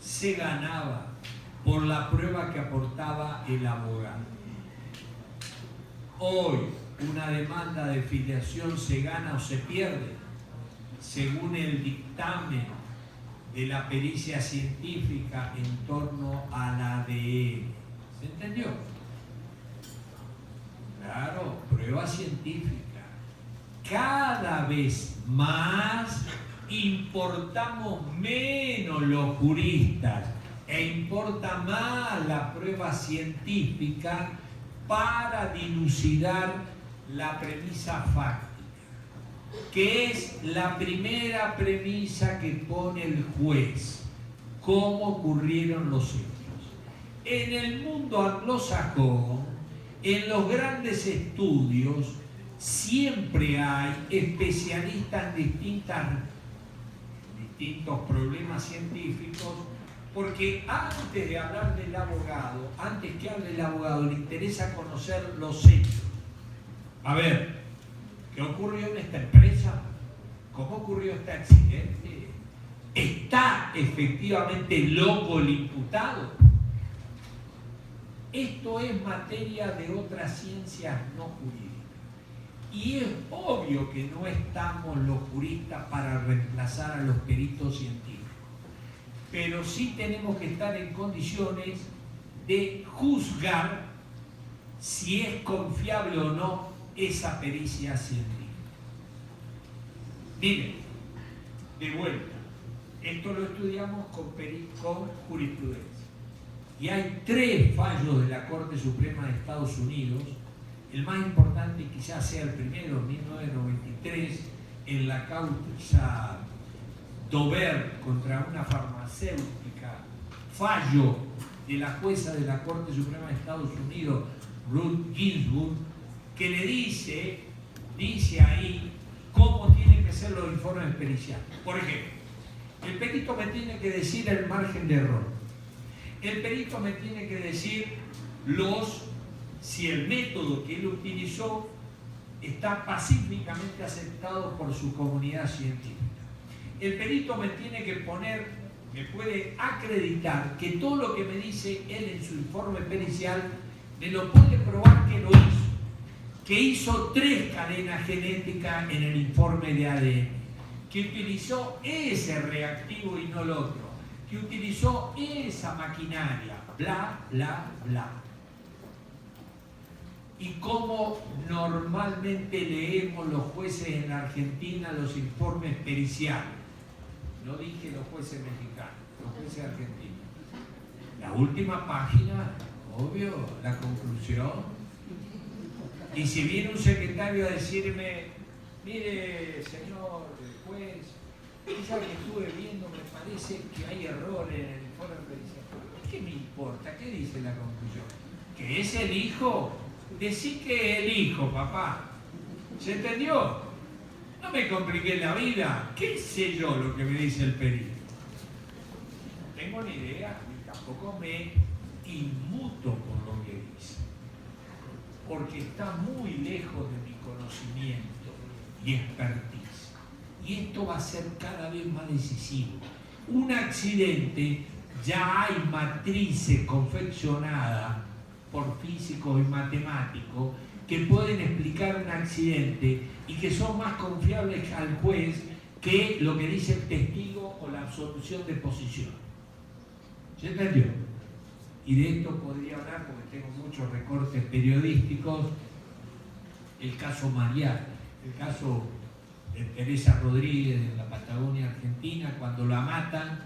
se ganaba por la prueba que aportaba el abogado. Hoy una demanda de filiación se gana o se pierde según el dictamen de la pericia científica en torno al ADN. ¿Se entendió? Claro, prueba científica. Cada vez más importamos menos los juristas e importa más la prueba científica para dilucidar la premisa fáctica, que es la primera premisa que pone el juez: cómo ocurrieron los hechos. En el mundo anglosajón, en los grandes estudios, siempre hay especialistas en distintos problemas científicos, porque antes de hablar del abogado, antes que hable el abogado, le interesa conocer los hechos. A ver, ¿qué ocurrió en esta empresa? ¿Cómo ocurrió este accidente? ¿Está efectivamente loco el imputado? Esto es materia de otras ciencias no jurídicas. Y es obvio que no estamos los juristas para reemplazar a los peritos científicos. Pero sí tenemos que estar en condiciones de juzgar si es confiable o no esa pericia científica. Miren, de vuelta, esto lo estudiamos con jurisprudencia. Y hay 3 fallos de la Corte Suprema de Estados Unidos. El más importante quizás sea el primero, 1993, en la causa Dover contra una farmacéutica, fallo de la jueza de la Corte Suprema de Estados Unidos, Ruth Ginsburg, que le dice ahí cómo tienen que ser los informes periciales. Por ejemplo, el perito me tiene que decir el margen de error. El perito me tiene que decir si el método que él utilizó está pacíficamente aceptado por su comunidad científica. El perito me tiene que me puede acreditar que todo lo que me dice él en su informe pericial, me lo puede probar que lo hizo. Que hizo 3 cadenas genéticas en el informe de ADN. Que utilizó ese reactivo y no el otro. Que utilizó esa maquinaria. Bla, bla, bla. y cómo normalmente leemos los jueces en la Argentina los informes periciales. No dije los jueces mexicanos, los jueces argentinos. La última página, obvio, la conclusión. Y si viene un secretario a decirme, mire, señor juez, esa que estuve viendo me parece que hay errores en el informe pericial. ¿Qué me importa? ¿Qué dice la conclusión? ¿Que es el hijo? Decí que es el hijo, papá. ¿Se entendió? No me compliqué la vida. ¿Qué sé yo lo que me dice el perito? No tengo ni idea, ni tampoco me inmuto por lo que dice. Porque está muy lejos de mi conocimiento y expertise. Y esto va a ser cada vez más decisivo. Un accidente, ya hay matrices confeccionadas por físicos y matemáticos que pueden explicar un accidente y que son más confiables al juez que lo que dice el testigo o la absolución de posición. ¿Se entendió? Y de esto podría hablar porque tengo muchos recortes periodísticos. El caso Mariano, el caso de Teresa Rodríguez en la Patagonia Argentina, cuando la matan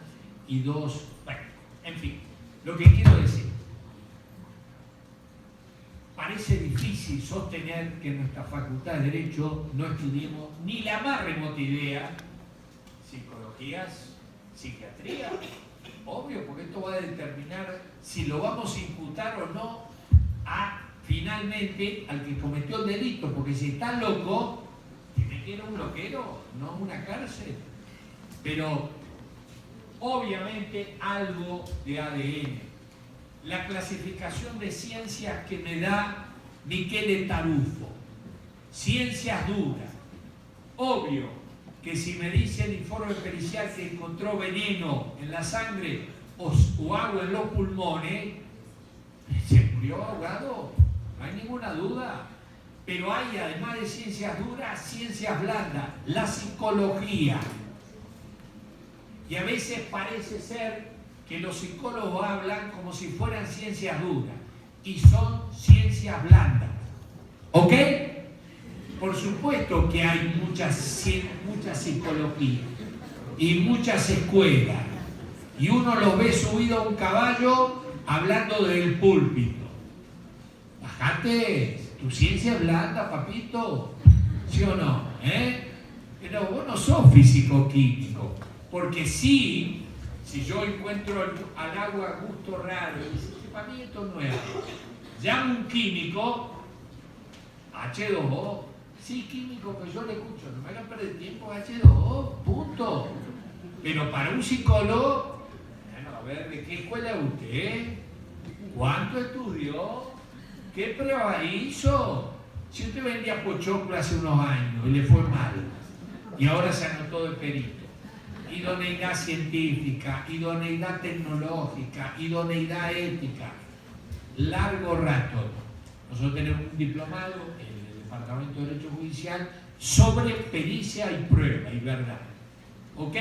y dos... Bueno, en fin, lo que quiero decir, parece difícil sostener que en nuestra facultad de Derecho no estudiemos ni la más remota idea psicologías, psiquiatría. Obvio, porque esto va a determinar si lo vamos a imputar o no finalmente al que cometió el delito, porque si está loco, tiene que ir a un loquero, no a una cárcel. Pero obviamente algo de ADN. La clasificación de ciencias que me da Michele Tarufo. Ciencias duras. Obvio que si me dice el informe pericial que encontró veneno en la sangre o agua en los pulmones, se murió ahogado, no hay ninguna duda. Pero hay, además de ciencias duras, ciencias blandas, la psicología. Y a veces parece ser que los psicólogos hablan como si fueran ciencias duras, y son ciencias blandas. ¿Ok? Por supuesto que hay mucha psicología y muchas escuelas, y uno los ve subido a un caballo hablando del púlpito. Bajate, tu ciencia es blanda, papito, ¿sí o no? Pero vos no sos físico-químico, porque sí, si yo encuentro al agua gusto raro, y dice, para mí esto no es agua, llamo un químico, H2O, sí, químico, que yo le escucho, no me hagan perder tiempo, H2O, punto. Pero para un psicólogo, bueno, a ver, ¿de qué escuela es usted? ¿Cuánto estudió? ¿Qué prueba hizo? Si usted vendía pochoclo hace unos años y le fue mal, y ahora se anotó de perito, idoneidad científica, idoneidad tecnológica, idoneidad ética, largo rato. Nosotros tenemos un diplomado en el Departamento de Derecho Judicial sobre pericia y prueba y verdad. ¿Ok?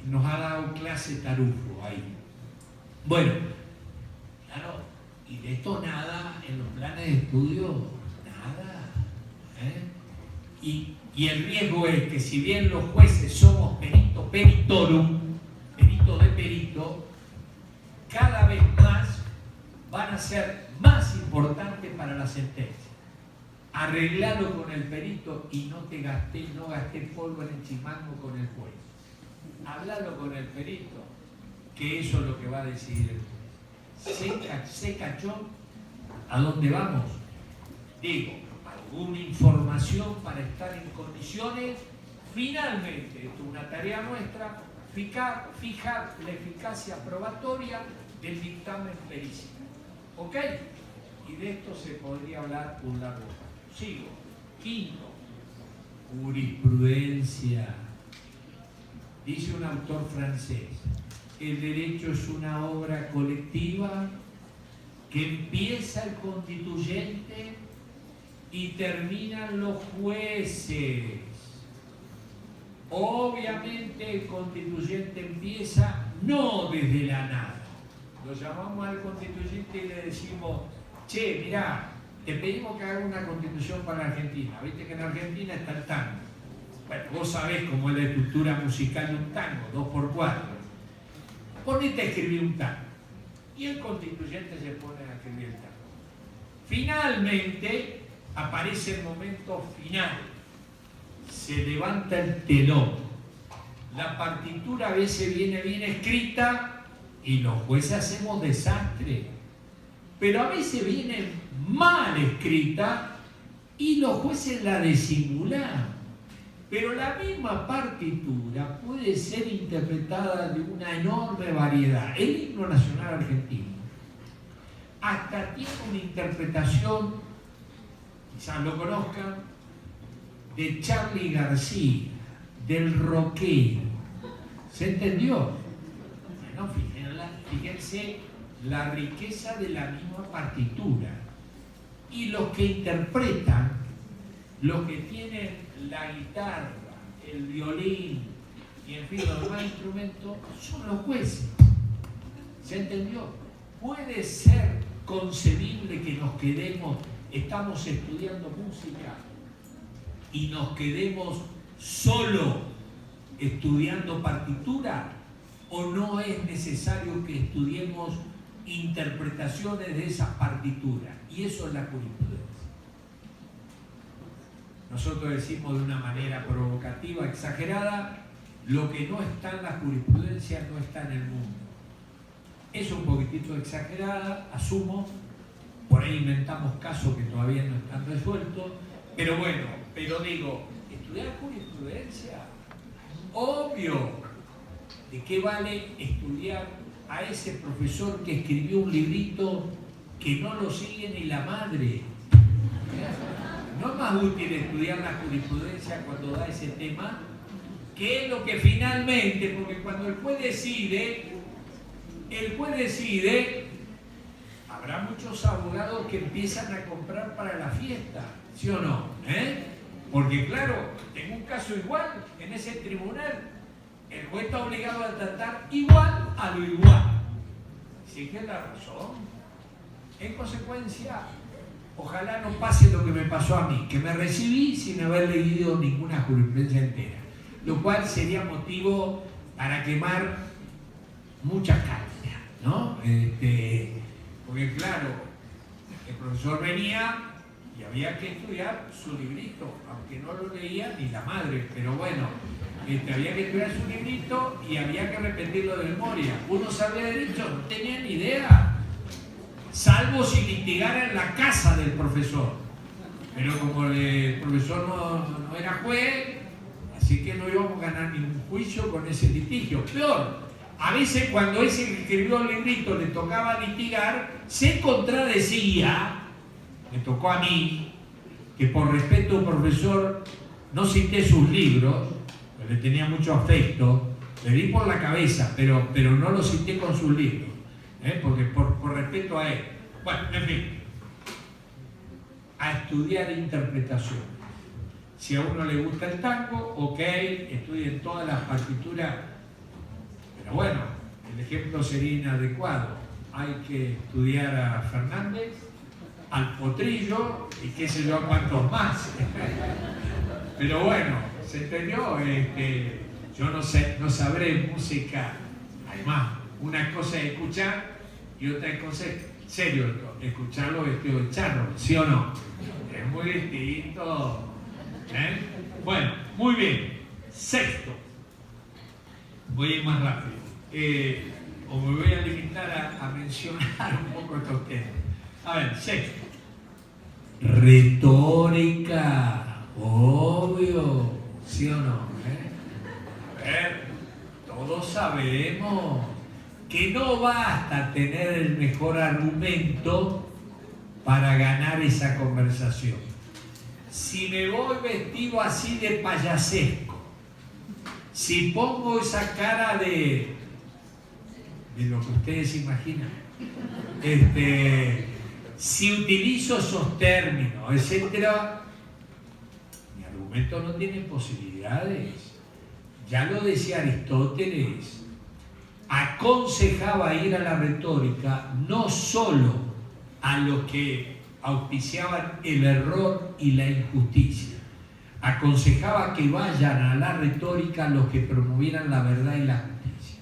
Nos ha dado clase Tarufo ahí. Bueno, claro, y de esto nada, en los planes de estudio, nada. Y el riesgo es que si bien los jueces somos peritorum, perito de perito, cada vez más van a ser más importantes para la sentencia. Arreglalo con el perito y no gasté polvo en el chimango con el juez. Hablalo con el perito, que eso es lo que va a decidir el juez. ¿Se cachó? ¿A dónde vamos? Digo, alguna información para estar en condiciones, finalmente, esto es una tarea nuestra, fijar la eficacia probatoria del dictamen pericial. ¿Ok? Y de esto se podría hablar un largo rato. Sigo. Quinto, jurisprudencia. Dice un autor francés, el derecho es una obra colectiva que empieza el constituyente y terminan los jueces. Obviamente el constituyente empieza no desde la nada. Lo llamamos al constituyente y le decimos, che, mirá, te pedimos que hagas una constitución para Argentina. Viste que en Argentina está el tango. Bueno, vos sabés cómo es la estructura musical de un tango, 2x4. Ponete a escribir un tango. Y el constituyente se pone a escribir el tango. Finalmente aparece el momento final. Se levanta el telón. La partitura a veces viene bien escrita y los jueces hacemos desastre. Pero a veces viene mal escrita y los jueces la disimulan. Pero la misma partitura puede ser interpretada de una enorme variedad. El himno nacional argentino hasta tiene una interpretación, quizás lo conozcan, de Charly García, del rockero. ¿Se entendió? Bueno, fíjense la riqueza de la misma partitura. Y los que interpretan, los que tienen la guitarra, el violín y en fin los demás instrumentos, son los jueces. ¿Se entendió? Puede ser concebible que nos quedemos, estamos estudiando música y nos quedemos solo estudiando partitura, o no es necesario que estudiemos interpretaciones de esas partituras, y eso es la jurisprudencia. Nosotros decimos de una manera provocativa, exagerada, lo que no está en la jurisprudencia no está en el mundo. Es un poquitito exagerada, asumo, por ahí inventamos casos que todavía no están resueltos, pero bueno, pero digo, estudiar jurisprudencia, obvio. ¿De qué vale estudiar a ese profesor que escribió un librito que no lo sigue ni la madre? ¿No es más útil estudiar la jurisprudencia cuando da ese tema? Que es lo que finalmente, porque cuando el juez decide, habrá muchos abogados que empiezan a comprar para la fiesta, ¿sí o no? Porque claro, tengo un caso igual en ese tribunal. El juez está obligado a tratar igual a lo igual. Sí que es la razón. En consecuencia, ojalá no pase lo que me pasó a mí, que me recibí sin haber leído ninguna jurisprudencia entera, lo cual sería motivo para quemar muchas cañas, ¿no? Porque claro, el profesor venía y había que estudiar su librito, aunque no lo leía ni la madre, pero bueno, había que estudiar su librito y había que repetirlo de memoria. Uno sabía derecho, no tenía ni idea, salvo si litigara en la casa del profesor. Pero como el profesor no era juez, así que no íbamos a ganar ningún juicio con ese litigio. Peor, a veces cuando ese que escribió el librito le tocaba litigar, se contradecía. Me tocó a mí, que por respeto al profesor no cité sus libros, le tenía mucho afecto, le di por la cabeza, pero no lo cité con sus libros, porque por respeto a él. Bueno, en fin, a estudiar interpretación. Si a uno le gusta el tango, ok, estudien todas las partituras, pero bueno, el ejemplo sería inadecuado. Hay que estudiar a Fernández, al Potrillo y qué sé yo a cuántos más. Pero bueno, ¿se entendió? Yo no sé, no sabré música. Además, una cosa es escuchar y otra cosa es, serio, escucharlo vestido de charro, ¿sí o no? Es muy distinto. Bueno, muy bien. Sexto. Voy a ir más rápido. O me voy a limitar a mencionar un poco estos temas. A ver, sexto. Retórica. Obvio, ¿sí o no? A ver, todos sabemos que no basta tener el mejor argumento para ganar esa conversación. Si me voy vestido así de payasesco, si pongo esa cara de lo que ustedes imaginan, si utilizo esos términos, etcétera, mi argumento no tiene posibilidades. Ya lo decía Aristóteles, aconsejaba ir a la retórica no solo a los que auspiciaban el error y la injusticia. Aconsejaba que vayan a la retórica los que promovieran la verdad y la justicia.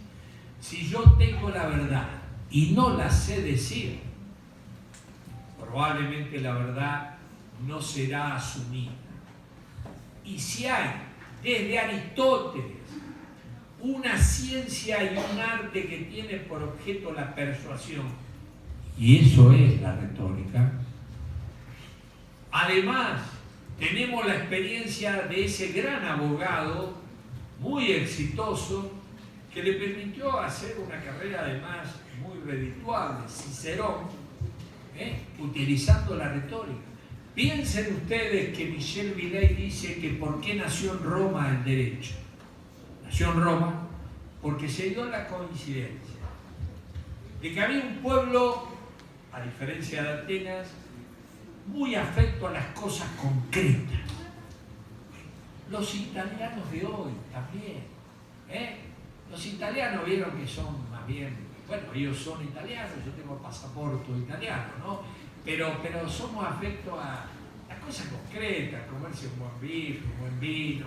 Si yo tengo la verdad y no la sé decir, probablemente la verdad no será asumida. Y si hay, desde Aristóteles, una ciencia y un arte que tiene por objeto la persuasión, y eso es la retórica, además tenemos la experiencia de ese gran abogado, muy exitoso, que le permitió hacer una carrera además muy redituable, Cicerón, utilizando la retórica. Piensen ustedes que Michel Villey dice que ¿por qué nació en Roma el derecho? Nació en Roma porque se dio la coincidencia de que había un pueblo, a diferencia de Atenas, muy afecto a las cosas concretas. Los italianos de hoy también. Los italianos vieron que son más bien, bueno, ellos son italianos, yo tengo pasaporte italiano, ¿no? Pero somos afectos a las cosas concretas, comerse un buen bife, un buen vino,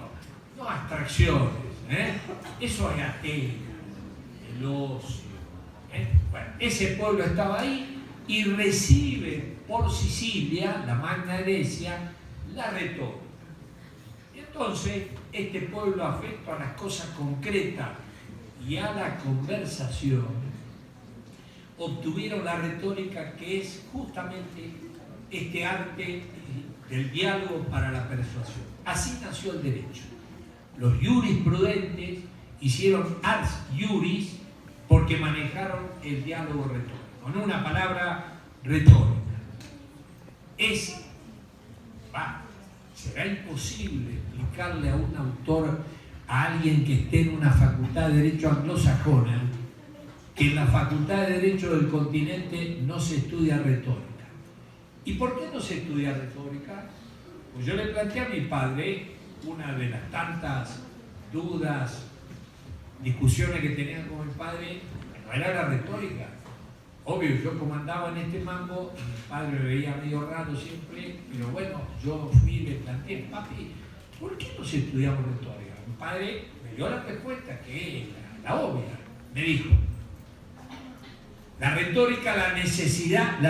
no abstracciones. Eso es Atenas, el ocio. Bueno, ese pueblo estaba ahí y recibe por Sicilia, la Magna Grecia, la retórica. Y entonces, este pueblo afecto a las cosas concretas y a la conversación, obtuvieron la retórica, que es justamente este arte del diálogo para la persuasión. Así nació el derecho. Los jurisprudentes hicieron ars juris porque manejaron el diálogo retórico. En una palabra, retórica. Será imposible explicarle a un autor, a alguien que esté en una facultad de Derecho anglosajona, que en la Facultad de Derecho del continente no se estudia retórica. ¿Y por qué no se estudia retórica? Pues yo le planteé a mi padre una de las tantas dudas, discusiones que tenía con mi padre, no era la retórica. Obvio, yo como andaba en este mambo, mi padre me veía medio raro siempre, pero bueno, yo fui y le planteé, papi, ¿por qué no se estudiamos retórica? Mi padre me dio la respuesta, que es la obvia. Me dijo, la retórica la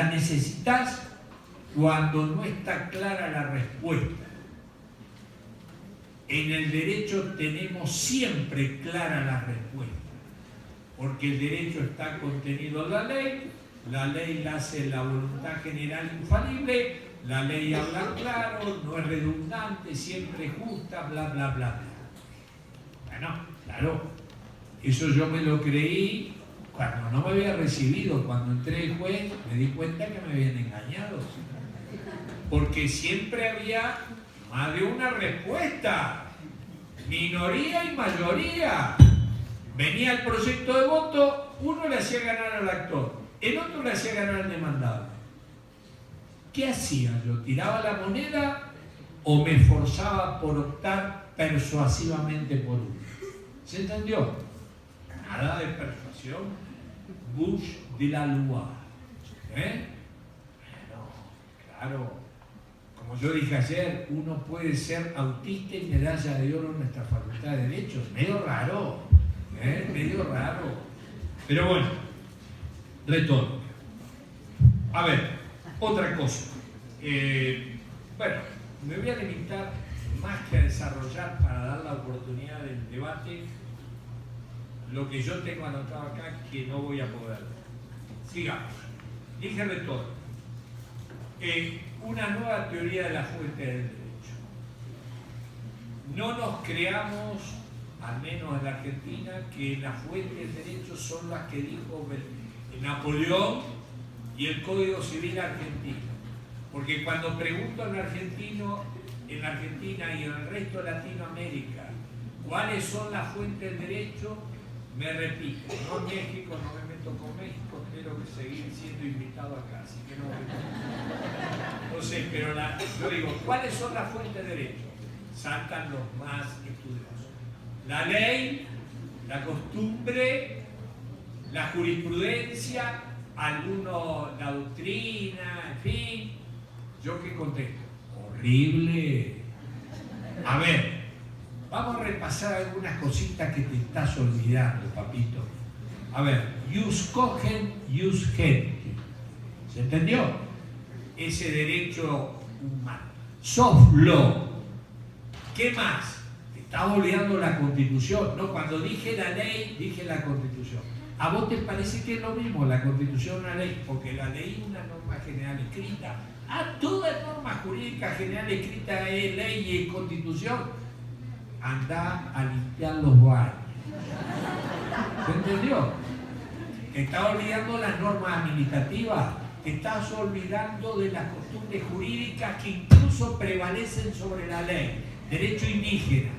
necesitas cuando no está clara la respuesta. En el derecho tenemos siempre clara la respuesta, porque el derecho está contenido en la ley la hace la voluntad general infalible, la ley habla claro, no es redundante, siempre justa, bla, bla, bla, bla. Bueno, claro, eso yo me lo creí cuando no me había recibido. Cuando entré el juez me di cuenta que me habían engañado, porque siempre había más de una respuesta, minoría y mayoría. Venía el proyecto de voto, uno le hacía ganar al actor, el otro le hacía ganar al demandado. ¿Qué hacía yo? ¿Tiraba la moneda o me esforzaba por optar persuasivamente por uno? ¿Se entendió? Nada de persuasión. Bush de la Lua. Claro. Como yo dije ayer, uno puede ser autista y medalla de oro en nuestra Facultad de Derecho. Medio raro. Medio raro. Pero bueno, retórica. A ver, otra cosa. Bueno, me voy a limitar más que a desarrollar, para dar la oportunidad del debate, lo que yo tengo anotado acá que no voy a poder. Sigamos. Dije retórica. Una nueva teoría de la fuente del derecho. No nos creamos, al menos en la Argentina, que las fuentes del derecho son las que dijo Napoleón y el Código Civil argentino. Porque cuando pregunto en Argentina y en el resto de Latinoamérica cuáles son las fuentes del derecho, me repito, no México, no me meto con México, espero que seguir siendo invitado acá, así que no me meto. Entonces, pero yo digo, ¿cuáles son las fuentes de derecho? Saltan los más estudiosos. La ley, la costumbre, la jurisprudencia, algunos la doctrina, en fin, ¿Yo qué contesto? Horrible. A ver, vamos a repasar algunas cositas que te estás olvidando, papito. A ver, jus cogen, jus gentium. ¿Se entendió? Ese derecho humano. Soft law. ¿Qué más? Te estás olvidando la Constitución. No, cuando dije la ley, dije la Constitución. ¿A vos te parece que es lo mismo la Constitución o la ley? Porque la ley es una norma general escrita. Toda norma jurídica general escrita es ley y es Constitución. Andá a limpiar los baños. ¿Se entendió? Te estás olvidando las normas administrativas. Te estás olvidando de las costumbres jurídicas que incluso prevalecen sobre la ley. Derecho indígena.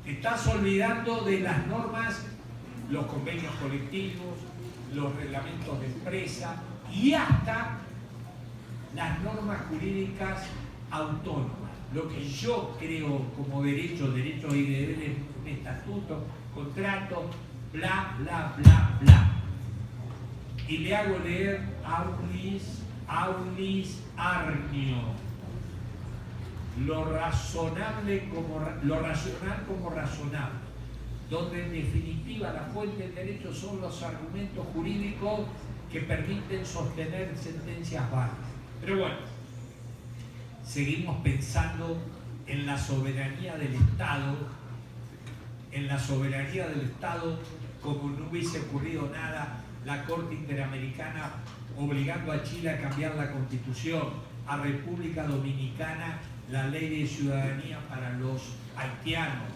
Te estás olvidando de las normas, los convenios colectivos, los reglamentos de empresa y hasta las normas jurídicas autónomas. Lo que yo creo como derechos y deberes, un estatuto, contrato, bla, bla, bla, bla. Y le hago leer Aulis Arnio. Lo racional como razonable, donde en definitiva la fuente del derecho son los argumentos jurídicos que permiten sostener sentencias válidas. Pero bueno, seguimos pensando en la soberanía del Estado, como no hubiese ocurrido nada, la Corte Interamericana obligando a Chile a cambiar la Constitución, a República Dominicana la ley de ciudadanía para los haitianos,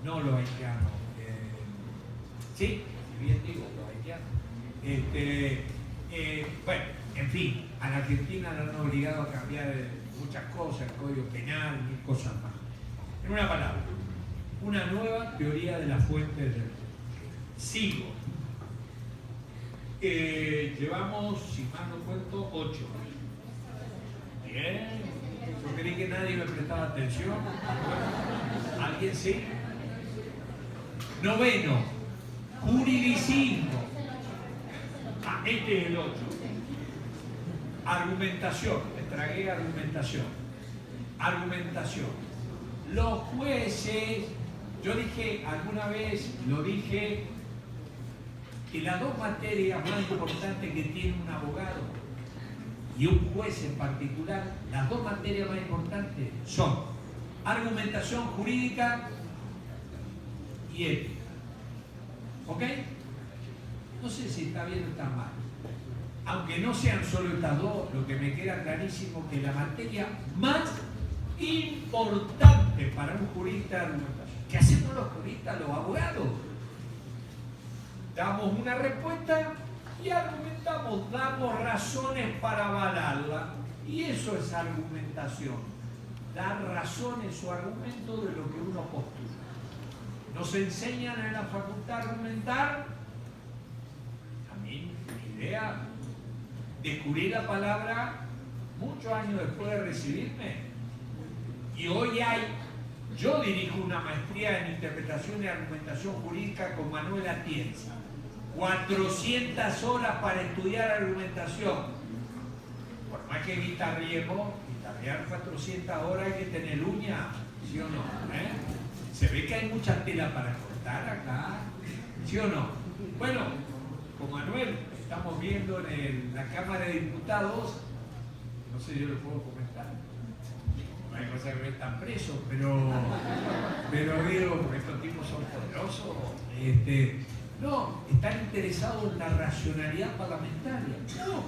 no los haitianos, sí, bien digo, los haitianos. Bueno, en fin, a la Argentina la han obligado a cambiar muchas cosas, el Código Penal y cosas más. En una palabra, una nueva teoría de las fuentes del derecho. Sigo. Llevamos, si mal no cuento, 8. Bien. Yo creí que nadie me prestaba atención. ¿Alguien sí? 9. Juridismo. Este es el 8. Argumentación. Me tragué argumentación. Los jueces, yo dije alguna vez, que las dos materias más importantes que tiene un abogado y un juez en particular, las dos materias más importantes son argumentación jurídica y ética. ¿Ok? No sé si está bien o está mal. Aunque no sean solo estas dos, lo que me queda clarísimo es que la materia más importante para un jurista de argumentación. ¿Qué hacemos los juristas, los abogados? Damos una respuesta y argumentamos, damos razones para avalarla. Y eso es argumentación. Dar razones o argumentos de lo que uno postula. Nos enseñan en la facultad a argumentar. A mí, mi idea, descubrí la palabra muchos años después de recibirme. Y hoy yo dirijo una maestría en interpretación y argumentación jurídica con Manuel Atienza. 400 horas para estudiar argumentación. Por más que guitarrear 400 horas hay que tener uña, ¿sí o no? Se ve que hay mucha tela para cortar acá, ¿sí o no? Bueno, con Manuel estamos viendo en la Cámara de Diputados, no sé, yo lo puedo comentar. No hay cosas que no están presos, pero digo, estos tipos son poderosos. No, están interesados en la racionalidad parlamentaria. No.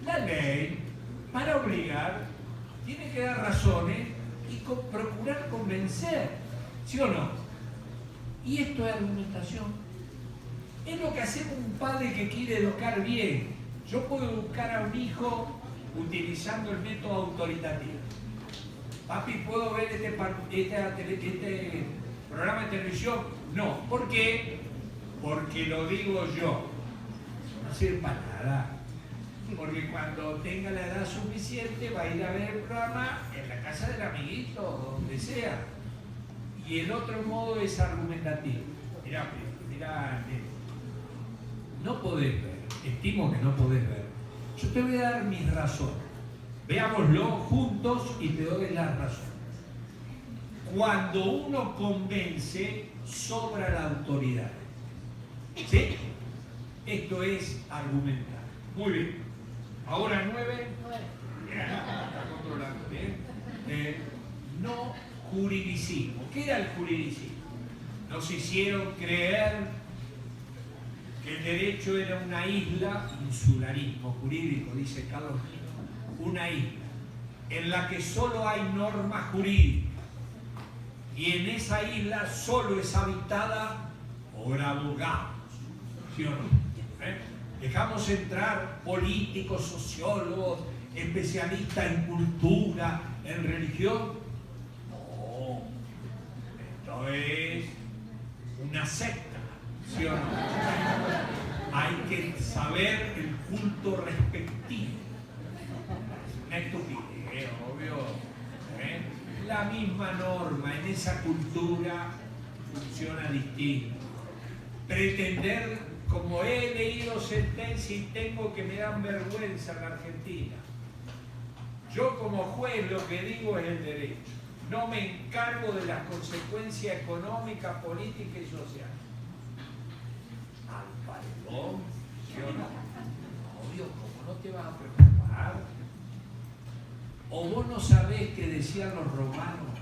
La ley, para obligar, tiene que dar razones y procurar convencer, ¿sí o no? Y esto es argumentación. Es lo que hacemos un padre que quiere educar bien. Yo puedo educar a un hijo utilizando el método autoritativo. Papi, ¿puedo ver este programa de televisión? No. ¿Por qué? Porque lo digo yo. No sirve para nada. Porque cuando tenga la edad suficiente va a ir a ver el programa en la casa del amiguito, donde sea. Y el otro modo es argumentativo. Mirá, no podés ver, estimo que no podés ver. Yo te voy a dar mis razones. Veámoslo juntos y te doy las razones. Cuando uno convence, sobra la autoridad. ¿Sí? Esto es argumentar. Muy bien. Ahora 9. Está controlando. Bien. No juridicismo. ¿Qué era el juridicismo? Nos hicieron creer que el derecho era una isla, insularismo jurídico, dice Carlos Gil, una isla en la que solo hay normas jurídicas y en esa isla solo es habitada por abogados, ¿sí o no? Dejamos entrar políticos, sociólogos, especialistas en cultura, en religión. No, esto es una secta, ¿sí o no? Hay que saber el culto respectivo. Es una estupidez, obvio. La misma norma en esa cultura funciona distinto. Pretender, como he leído sentencias y tengo que me dan vergüenza en la Argentina. Yo como juez lo que digo es el derecho. No me encargo de las consecuencias económicas, políticas y sociales. Al paredón, ¿sí o no? Obvio, ¿cómo no te vas a preocupar? ¿O vos no sabés que decían los romanos,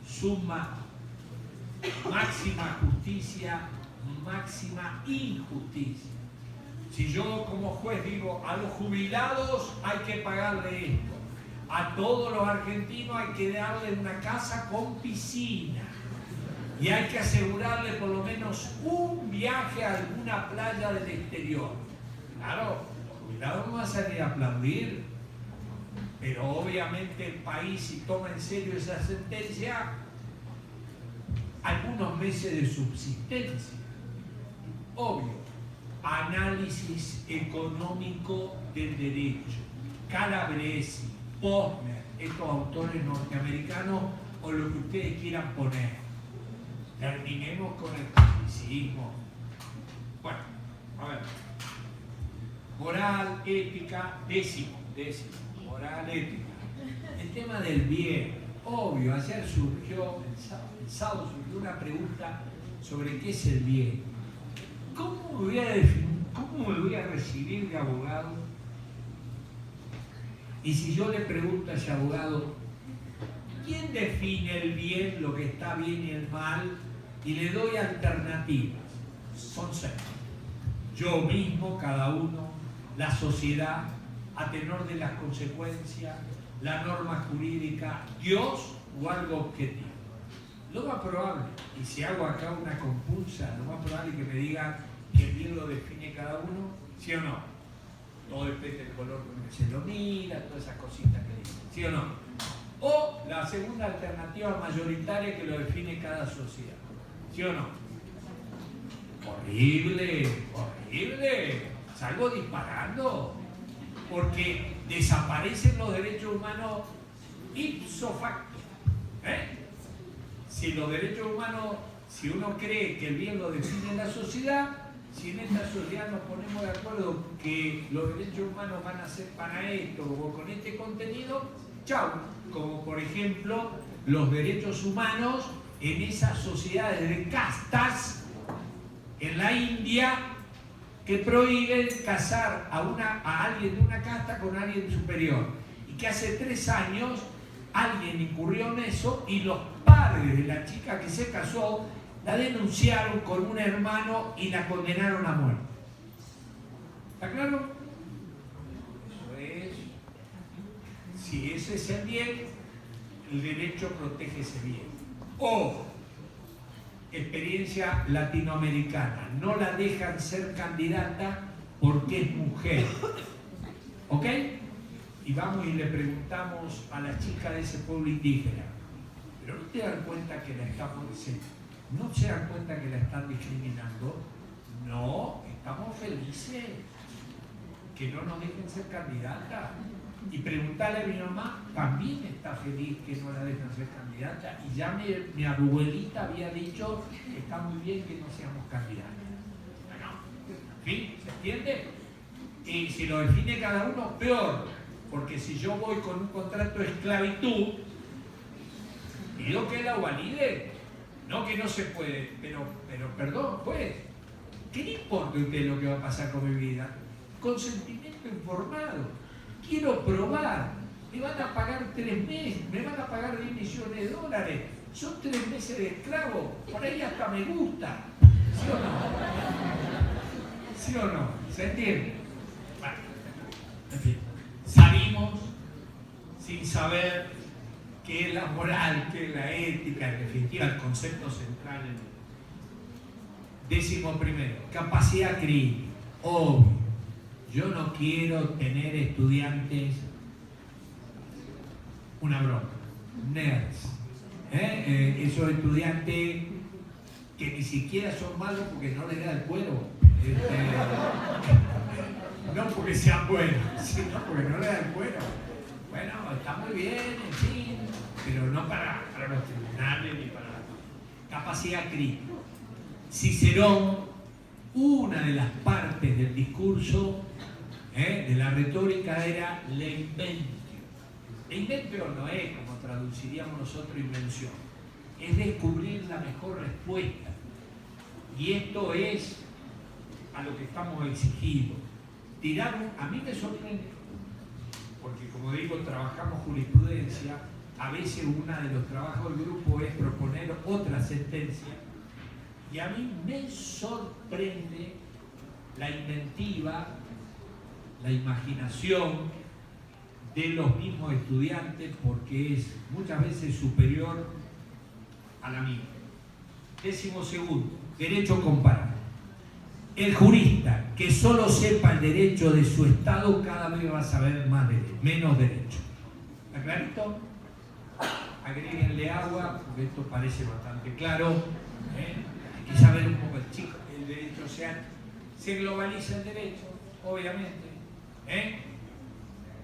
summa máxima justicia, máxima injusticia? Si yo como juez digo, a los jubilados hay que pagarle esto, a todos los argentinos hay que darle una casa con piscina y hay que asegurarle por lo menos un viaje a alguna playa del exterior. Claro, los jubilados no van a salir a aplaudir. Pero obviamente el país, si toma en serio esa sentencia, algunos meses de subsistencia. Obvio, análisis económico del derecho. Calabresi, Posner, estos autores norteamericanos o lo que ustedes quieran poner. Terminemos con el tecnicismo. Bueno, a ver. Moral, ética, décimo. Moral, ética. El tema del bien, obvio, ayer surgió, el sábado surgió una pregunta sobre qué es el bien. ¿Cómo me voy a definir, cómo me voy a recibir de abogado? Y si yo le pregunto a ese abogado, ¿quién define el bien, lo que está bien y el mal? Y le doy alternativas. Son 6. Yo mismo, cada uno, la sociedad, a tenor de las consecuencias, la norma jurídica, Dios o algo objetivo. Lo más probable, y si hago acá una compulsa, lo más probable es que me digan que el bien lo define cada uno, ¿sí o no? Todo depende del color con el que se lo mira, todas esas cositas que dicen, ¿sí o no? O la segunda alternativa mayoritaria que lo define cada sociedad, ¿sí o no? Horrible, horrible, salgo disparando. Porque desaparecen los derechos humanos ipso facto. Si los derechos humanos, si uno cree que el bien lo define la sociedad, si en esta sociedad nos ponemos de acuerdo que los derechos humanos van a ser para esto o con este contenido, chau. Como por ejemplo los derechos humanos en esas sociedades de castas en la India, que prohíben casar a alguien de una casta con alguien superior. Y que hace 3 años alguien incurrió en eso y los padres de la chica que se casó la denunciaron con un hermano y la condenaron a muerte. ¿Está claro? Eso es. Si ese es el bien, el derecho protege ese bien. O experiencia latinoamericana, no la dejan ser candidata porque es mujer. ¿Ok? Y vamos y le preguntamos a la chica de ese pueblo indígena, ¿pero no te dan cuenta que la estamos diciendo? ¿No se dan cuenta que la están discriminando? No, estamos felices que no nos dejen ser candidata. Y preguntarle a mi mamá, también está feliz que no la dejen ser candidata. Y ya mi abuelita había dicho que está muy bien que no seamos candidatos. Bueno, ¿sí? ¿Se entiende? Y si lo define cada uno, peor. Porque si yo voy con un contrato de esclavitud, pido que la valide. No que no se puede, pero perdón, pues, ¿qué le importa a usted lo que va a pasar con mi vida? Consentimiento informado. Quiero probar. Me van a pagar 3 meses, me van a pagar 10 millones de dólares. Son 3 meses de esclavo. Por ahí hasta me gusta. ¿Sí o no? ¿Sí o no? ¿Se entiende? Bueno, en fin. Salimos sin saber qué es la moral, qué es la ética, en definitiva, el concepto central. 11º, capacidad crítica. Obvio, yo no quiero tener estudiantes, una broma, nerds. Esos estudiantes que ni siquiera son malos porque no les da el cuero. No porque sean buenos, sino porque no les da el cuero. Bueno, está muy bien, en fin, pero no para los tribunales ni para capacidad crítica. Cicerón, una de las partes del discurso de la retórica era la inventio. La inventio no es, como traduciríamos nosotros, invención. Es descubrir la mejor respuesta. Y esto es a lo que estamos exigidos. A mí me sorprende, porque como digo, trabajamos jurisprudencia, a veces uno de los trabajos del grupo es proponer otra sentencia, y a mí me sorprende la inventiva, la imaginación de los mismos estudiantes, porque es muchas veces superior a la mía. 12º, derecho comparado. El jurista que solo sepa el derecho de su estado cada vez va a saber menos derecho. ¿Está clarito? Agréguenle agua, porque esto parece bastante claro. Hay que saber un poco el derecho, o sea, se globaliza el derecho, obviamente.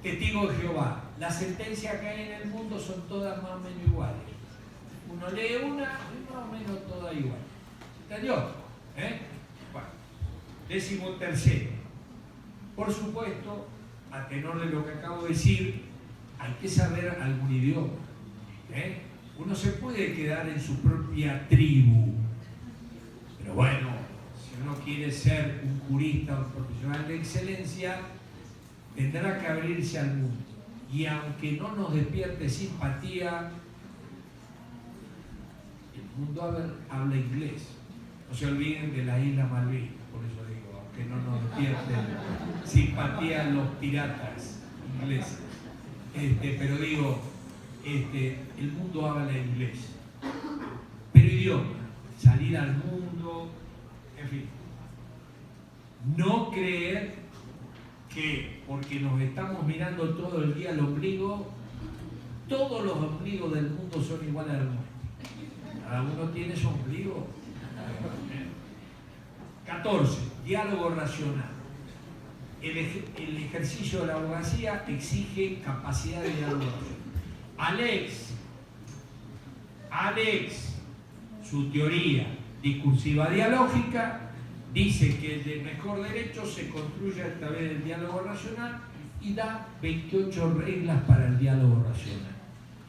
Testigo de Jehová. Las sentencias que hay en el mundo son todas más o menos iguales. Uno lee una y más o menos todas iguales. ¿Entendió? Bueno. 13º. Por supuesto, a tenor de lo que acabo de decir, hay que saber algún idioma. Uno se puede quedar en su propia tribu. Pero bueno, si uno quiere ser un jurista o un profesional de excelencia, tendrá que abrirse al mundo. Y aunque no nos despierte simpatía, el mundo habla inglés. No se olviden de la isla Malvinas, por eso digo, aunque no nos despierten simpatía los piratas ingleses. Pero digo, el mundo habla inglés. Pero idioma, salir al mundo, en fin. No creer que porque nos estamos mirando todo el día al ombligo, todos los ombligos del mundo son iguales al nuestro. Cada uno tiene su ombligo. 14. Diálogo racional. El ejercicio de la abogacía exige capacidad de diálogo racional. Alex, su teoría discursiva dialógica, dice que el de mejor derecho se construye a través del diálogo racional y da 28 reglas para el diálogo racional.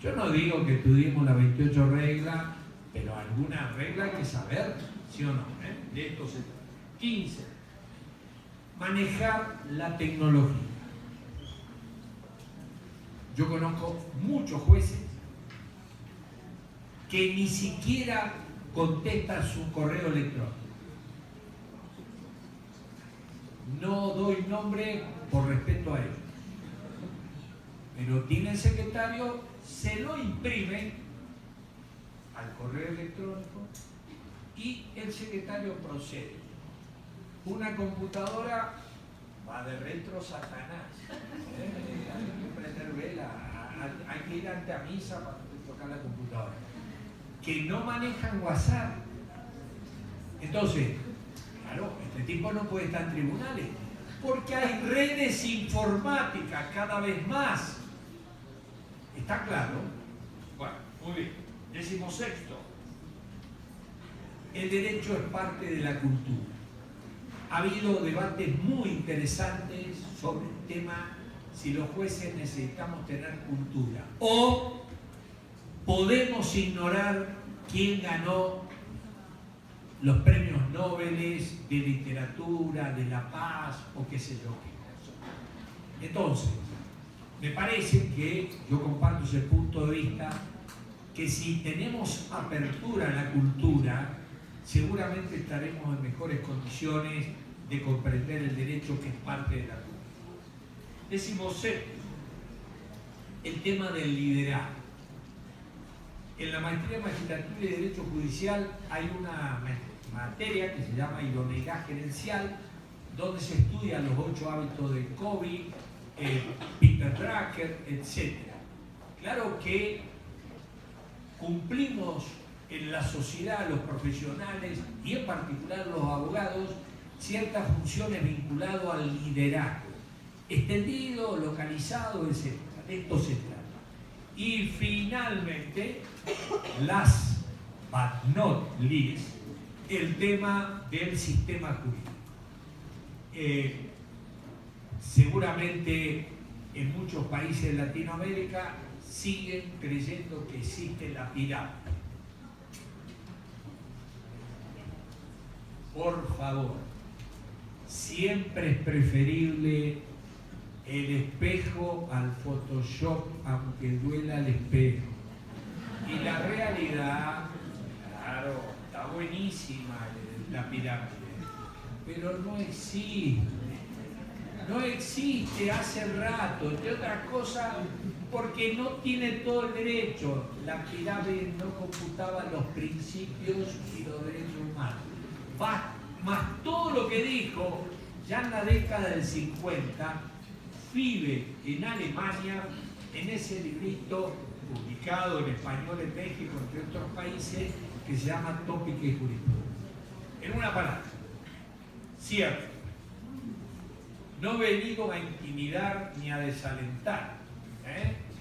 Yo no digo que estudiemos las 28 reglas, pero alguna regla hay que saber, ¿sí o no? De esto se trata. 15. Manejar la tecnología. Yo conozco muchos jueces que ni siquiera contestan su correo electrónico. No doy nombre por respeto a ellos. Pero tiene el secretario, se lo imprime al correo electrónico y el secretario procede. Una computadora va de retro Satanás. Hay que prender vela, hay que ir ante a misa para tocar la computadora. Que no manejan WhatsApp. Entonces, claro, este tipo no puede estar en tribunales porque hay redes informáticas cada vez más. ¿Está claro? Bueno, muy bien. 16. El derecho es parte de la cultura. ha habido debates muy interesantes sobre el tema si los jueces necesitamos tener cultura o podemos ignorar quién ganó los premios Nobel de literatura, de la paz o qué sé yo qué cosa. Entonces, me parece que yo comparto ese punto de vista, que si tenemos apertura a la cultura, seguramente estaremos en mejores condiciones de comprender el derecho, que es parte de la cultura. 17, el tema del liderazgo. En la maestría en magistratura y derecho judicial hay una materia que se llama idoneidad gerencial, donde se estudian los 8 hábitos de Covey, Peter Drucker, etc. Claro que cumplimos en la sociedad, los profesionales y en particular los abogados, ciertas funciones vinculadas al liderazgo, extendido, localizado, etc. De esto se trata. Y finalmente, last but not least, el tema del sistema jurídico. Seguramente en muchos países de Latinoamérica siguen creyendo que existe la pirámide. Por favor, siempre es preferible el espejo al Photoshop, aunque duela el espejo. Y la realidad, claro, está buenísima la pirámide, pero no existe. No existe hace rato, entre otras cosas, porque no tiene todo el derecho. La pirámide no computaba los principios y los derechos humanos. Más todo lo que dijo ya en la década del 50, Fiebe en Alemania, en ese librito publicado en español en México, entre otros países, que se llama Tópica y Jurisprudencia. En una palabra, cierto, no he venido a intimidar ni a desalentar,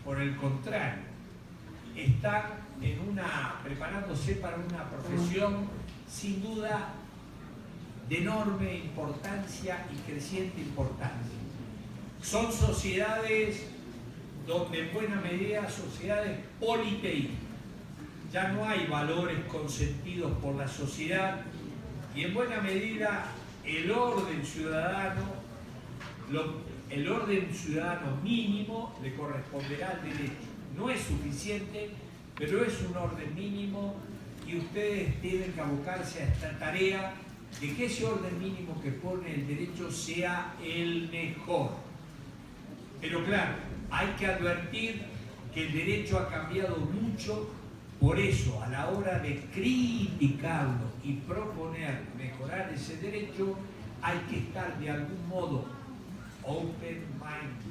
por el contrario, están preparándose para una profesión sin duda de enorme importancia y creciente importancia. Son sociedades donde en buena medida sociedades politeístas. Ya no hay valores consentidos por la sociedad y en buena medida el orden ciudadano mínimo le corresponderá al derecho. No es suficiente, pero es un orden mínimo y ustedes tienen que abocarse a esta tarea de que ese orden mínimo que pone el derecho sea el mejor. Pero claro, hay que advertir que el derecho ha cambiado mucho, por eso a la hora de criticarlo y proponer mejorar ese derecho, hay que estar de algún modo open mind,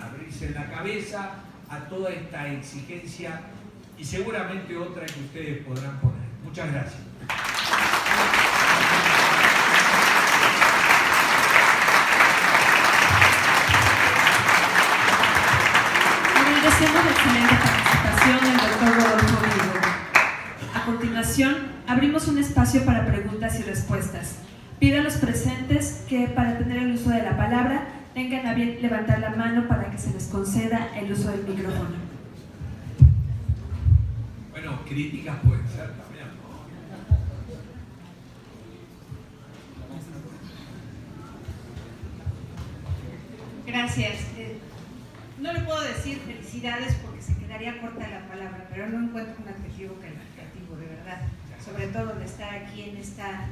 abrirse la cabeza a toda esta exigencia y seguramente otra que ustedes podrán poner. Muchas gracias. Agradecemos la excelente participación del doctor Rodolfo Vigo. A continuación, abrimos un espacio para preguntas y respuestas. Pido a los presentes que, para tener el uso de la palabra, tengan a bien levantar la mano para que se les conceda el uso del micrófono. Bueno, críticas pueden ser también, ¿no? Gracias. No le puedo decir felicidades porque se quedaría corta la palabra, pero no encuentro un adjetivo calificativo, de verdad. Sobre todo de estar aquí en nuestra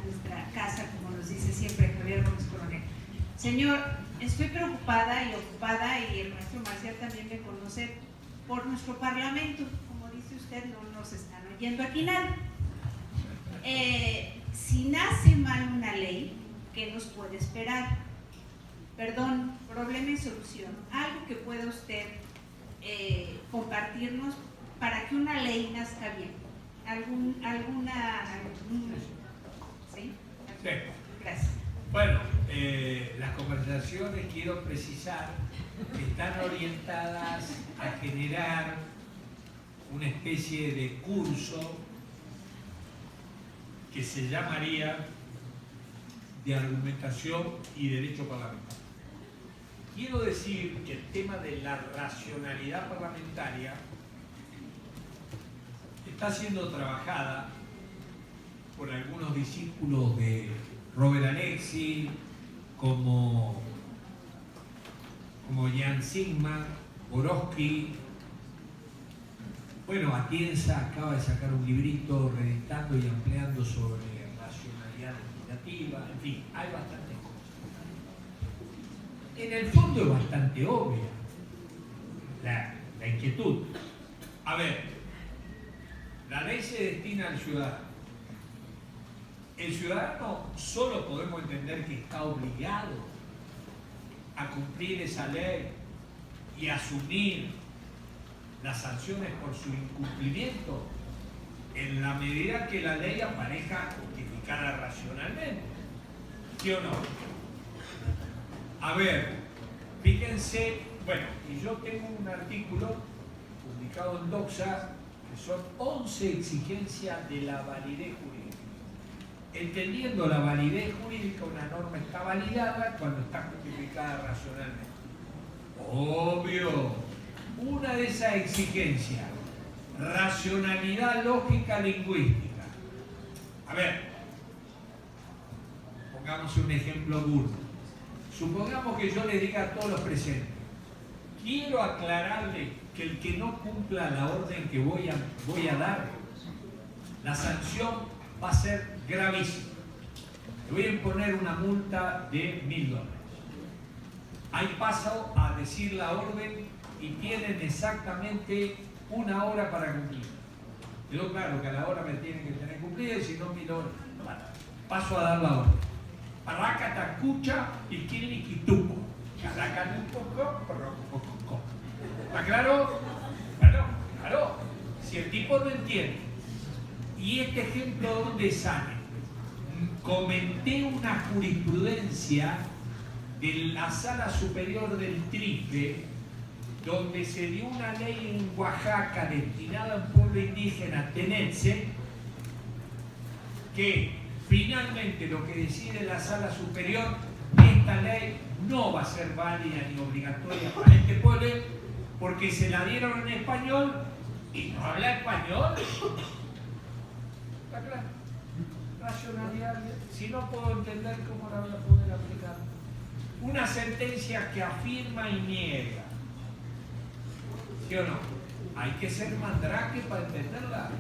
casa, como nos dice siempre Javier Gómez Coronel. Señor, estoy preocupada y ocupada, y el maestro Marcial también me conoce, por nuestro Parlamento. Como dice usted, no nos están oyendo aquí nada. Si nace mal una ley, ¿qué nos puede esperar? Perdón, problema y solución. Algo que pueda usted compartirnos para que una ley nazca bien. ¿Sí? Sí. Gracias. Bueno, las conversaciones, quiero precisar, están orientadas a generar una especie de curso que se llamaría de argumentación y derecho parlamentario. Quiero decir que el tema de la racionalidad parlamentaria está siendo trabajada por algunos discípulos de Robert Alexi, como Jan Sigman, Borowski. Bueno, Atienza acaba de sacar un librito reeditando y ampliando sobre racionalidad legislativa. En fin, hay bastantes cosas. En el fondo es bastante obvia la inquietud. A ver, la ley se destina al ciudadano. El ciudadano solo podemos entender que está obligado a cumplir esa ley y asumir las sanciones por su incumplimiento en la medida que la ley aparezca justificada racionalmente. ¿Sí o no? A ver, fíjense, bueno, y yo tengo un artículo publicado en Doxa que son 11 exigencias de la validez jurídica. Entendiendo la validez jurídica, una norma está validada cuando está justificada racionalmente. Obvio, una de esas exigencias, racionalidad lógica lingüística. A ver, pongamos un ejemplo burdo. Supongamos que yo le diga a todos los presentes, quiero aclararle que el que no cumpla la orden que voy a dar, la sanción va a ser gravísima. Le voy a imponer una multa de $1000. Ahí paso a decir la orden y tienen exactamente 1 hora para cumplir. Quedó claro que a la hora me tienen que tener cumplida y si no, 1000 horas. Paso a dar la orden. Parraca, tacucha y quiliquituco. Caracan un poco, poco. ¿Está claro? Claro. Si el tipo no entiende. Y este ejemplo, ¿dónde sale? Comenté una jurisprudencia de la Sala Superior del Trife, donde se dio una ley en Oaxaca destinada a un pueblo indígena tenetze, que finalmente lo que decide la Sala Superior, esta ley no va a ser válida ni obligatoria para este pueblo, porque se la dieron en español y no habla español. ¿Está claro? Racionalidad. Si no puedo entender, ¿cómo la voy a poder aplicar? Una sentencia que afirma y niega. ¿Sí o no? Hay que ser mandrake para entenderla.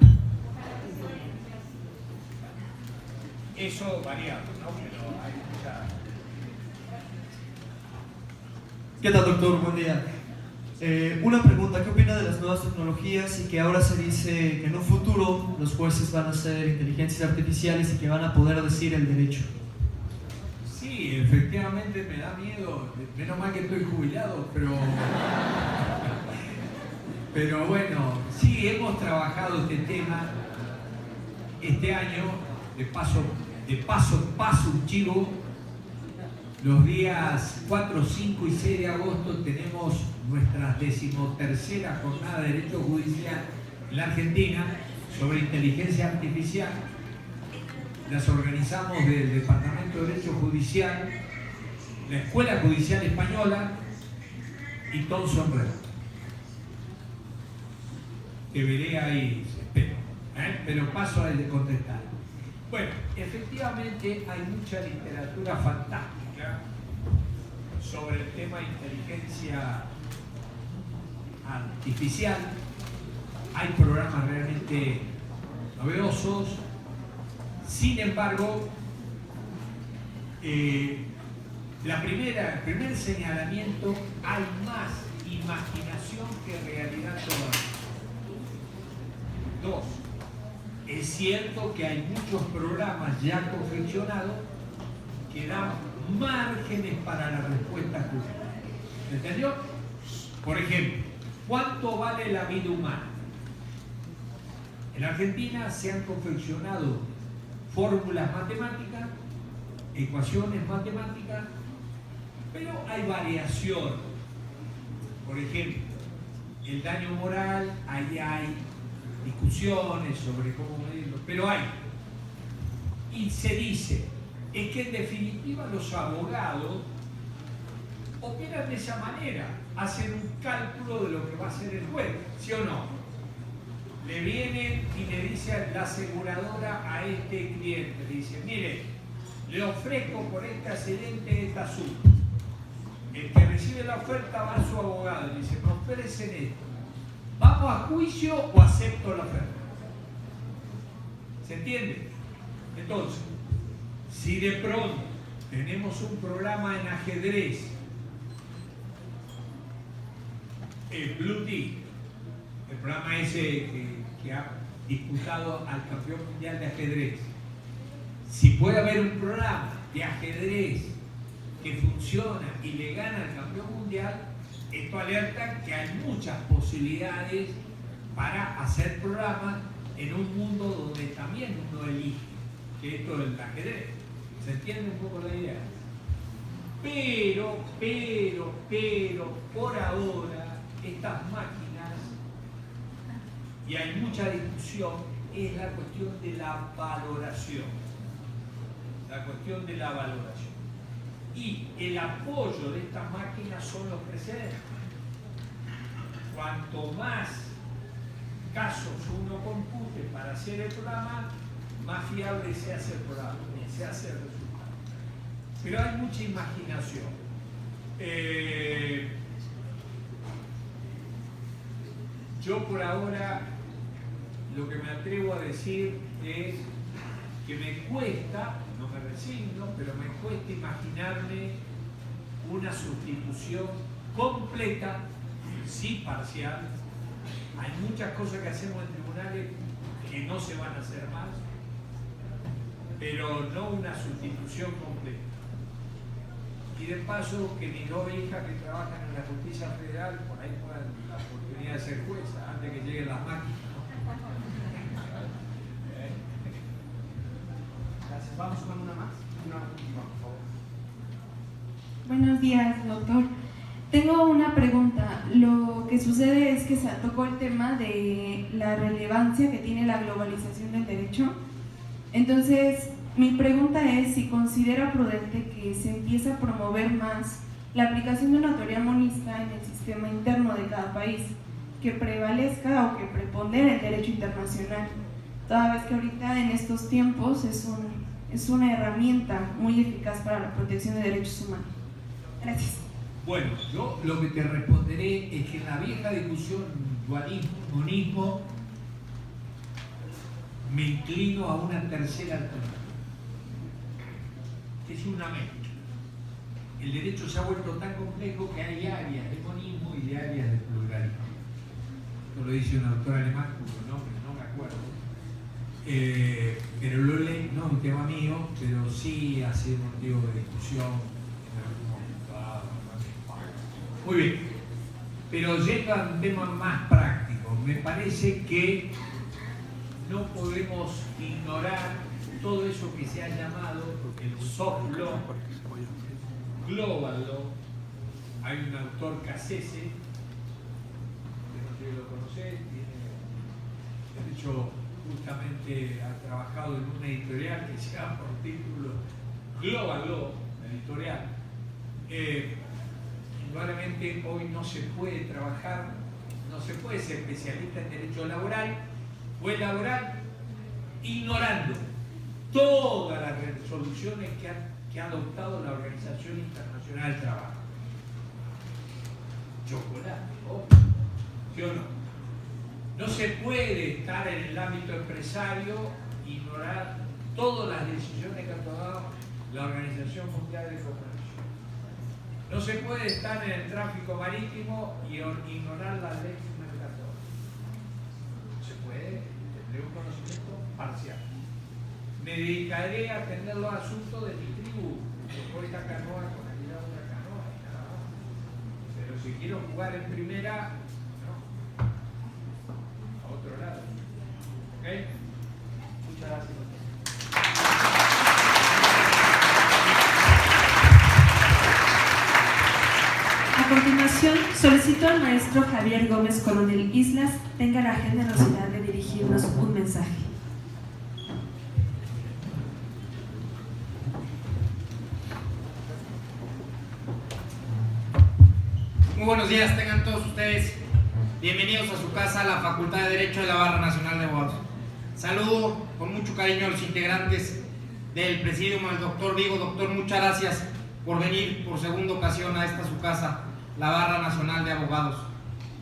Eso varía, ¿no? Pero hay mucha... ¿Qué tal, doctor? Buen día. Una pregunta, ¿qué opina de las nuevas tecnologías y que ahora se dice que en un futuro los jueces van a ser inteligencias artificiales y que van a poder decir el derecho? Sí, efectivamente me da miedo, menos mal que estoy jubilado, pero bueno, sí, hemos trabajado este tema este año, de paso un chivo. Los días 4, 5 y 6 de agosto tenemos nuestra 13ª jornada de Derecho Judicial en la Argentina sobre inteligencia artificial. Las organizamos del Departamento de Derecho Judicial, la Escuela Judicial Española y Thomson Reuters. Te veré ahí, espero, pero paso a contestar. Bueno, efectivamente hay mucha literatura fantástica sobre el tema de inteligencia artificial. Hay programas realmente novedosos. Sin embargo, el primer señalamiento, hay más imaginación que realidad todavía. 2. Es cierto que hay muchos programas ya confeccionados que dan márgenes para la respuesta justa. ¿Entendió? Por ejemplo, ¿cuánto vale la vida humana? En Argentina se han confeccionado fórmulas matemáticas, ecuaciones matemáticas, pero hay variación. Por ejemplo, el daño moral, ahí hay discusiones sobre cómo medirlo, pero hay. Y se dice es que en definitiva los abogados operan de esa manera, hacen un cálculo de lo que va a hacer el juez, ¿sí o no? Le vienen y le dicen la aseguradora a este cliente, le dice, mire, le ofrezco por este accidente esta suma. El que recibe la oferta va a su abogado y dice, prospérese en esto. ¿Vamos a juicio o acepto la oferta? ¿Se entiende? Entonces, si de pronto tenemos un programa en ajedrez, el Blue Team, el programa ese que ha disputado al campeón mundial de ajedrez, si puede haber un programa de ajedrez que funciona y le gana al campeón mundial, esto alerta que hay muchas posibilidades para hacer programas en un mundo donde también uno elige, que esto es el ajedrez. ¿Se entiende un poco la idea? Pero, por ahora, estas máquinas, y hay mucha discusión, es la cuestión de la valoración. La cuestión de la valoración. Y el apoyo de estas máquinas son los precedentes. Cuanto más casos uno compute para hacer el programa, más fiable se hace el programa, se hace el resultado. Pero hay mucha imaginación. Yo por ahora lo que me atrevo a decir es que me cuesta, no me resigno, pero me cuesta imaginarme una sustitución completa, sí parcial. Hay muchas cosas que hacemos en tribunales que no se van a hacer más, pero no una sustitución completa. Y de paso, que mis dos hijas que trabajan en la justicia federal, por ahí puedan la oportunidad de ser jueza, antes que lleguen las máquinas. Gracias. Vamos con una más. Una última, por favor. Buenos días, doctor. Tengo una pregunta. Lo que sucede es que se tocó el tema de la relevancia que tiene la globalización del derecho. Entonces, mi pregunta es si considera prudente que se empiece a promover más la aplicación de una teoría monista en el sistema interno de cada país, que prevalezca o que prepondere el derecho internacional, toda vez que ahorita en estos tiempos es una herramienta muy eficaz para la protección de derechos humanos. Gracias. Bueno, yo lo que te responderé es que en la vieja discusión dualismo-monismo me inclino a una tercera alternativa. Es una mezcla. El derecho se ha vuelto tan complejo que hay áreas de monismo y de áreas de pluralismo. Esto lo dice un autor alemán cuyo nombre no me acuerdo. Pero lo leí, no es un tema mío, pero sí ha sido motivo de discusión en algún momento dado. Muy bien, pero yendo a un tema más práctico, me parece que no podemos ignorar todo eso que se ha llamado el soft law, global law. Hay un autor Cassese, que no sé si lo conocés, de hecho justamente ha trabajado en una editorial que se llama por título Global Law, editorial. Indudablemente hoy no se puede trabajar, no se puede ser especialista en derecho laboral o en laboral ignorando todas las resoluciones que ha adoptado la Organización Internacional del Trabajo. Chocolate, obvio, ¿sí o no? No se puede estar en el ámbito empresario e ignorar todas las decisiones que ha tomado la Organización Mundial de Comercio. No se puede estar en el tráfico marítimo y ignorar las leyes migratorias. No se puede, tendré un conocimiento parcial. Me dedicaré a atender los asuntos de mi tribu. Después esta canoa con la vida de una canoa y nada más. Pero si quiero jugar en primera, no. A otro lado. ¿Ok? Muchas gracias. A continuación, solicito al maestro Javier Gómez Coronel Islas tenga la generosidad de dirigirnos un mensaje. Muy buenos días, tengan todos ustedes bienvenidos a su casa, la Facultad de Derecho de la Barra Nacional de Abogados. Saludo con mucho cariño a los integrantes del Presidium, al doctor Vigo. Doctor, muchas gracias por venir por segunda ocasión a esta su casa, la Barra Nacional de Abogados.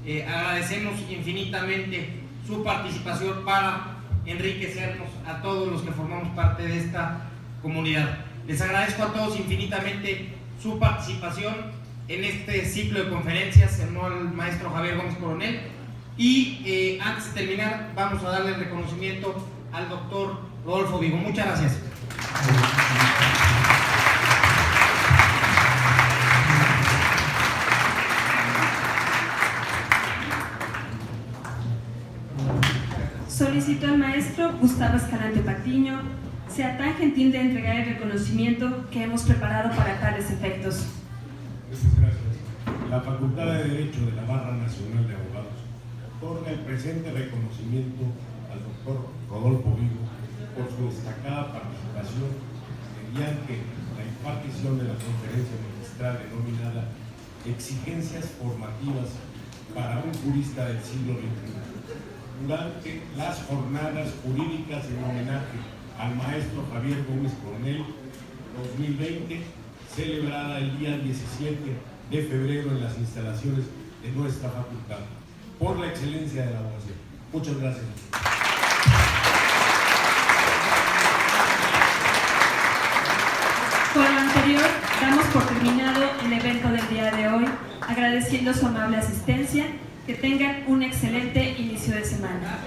Agradecemos infinitamente su participación para enriquecernos a todos los que formamos parte de esta comunidad. Les agradezco a todos infinitamente su participación en este ciclo de conferencias en honor al maestro Javier Gómez Coronel. Y antes de terminar, vamos a darle el reconocimiento al doctor Rodolfo Vigo. Muchas gracias. Solicito al maestro Gustavo Escalante Patiño sea tan gentil de entregar el reconocimiento que hemos preparado para tales efectos. Muchas gracias. La Facultad de Derecho de la Barra Nacional de Abogados otorga el presente reconocimiento al doctor Rodolfo Vigo por su destacada participación mediante la impartición de la conferencia magistral denominada Exigencias formativas para un jurista del siglo XXI. Durante las jornadas jurídicas en homenaje al maestro Javier Gómez Coronel 2020, celebrada el día 17 de febrero en las instalaciones de nuestra facultad, por la excelencia de la abogacía. Muchas gracias. Con lo anterior, damos por terminado el evento del día de hoy, agradeciendo su amable asistencia. Que tengan un excelente inicio de semana.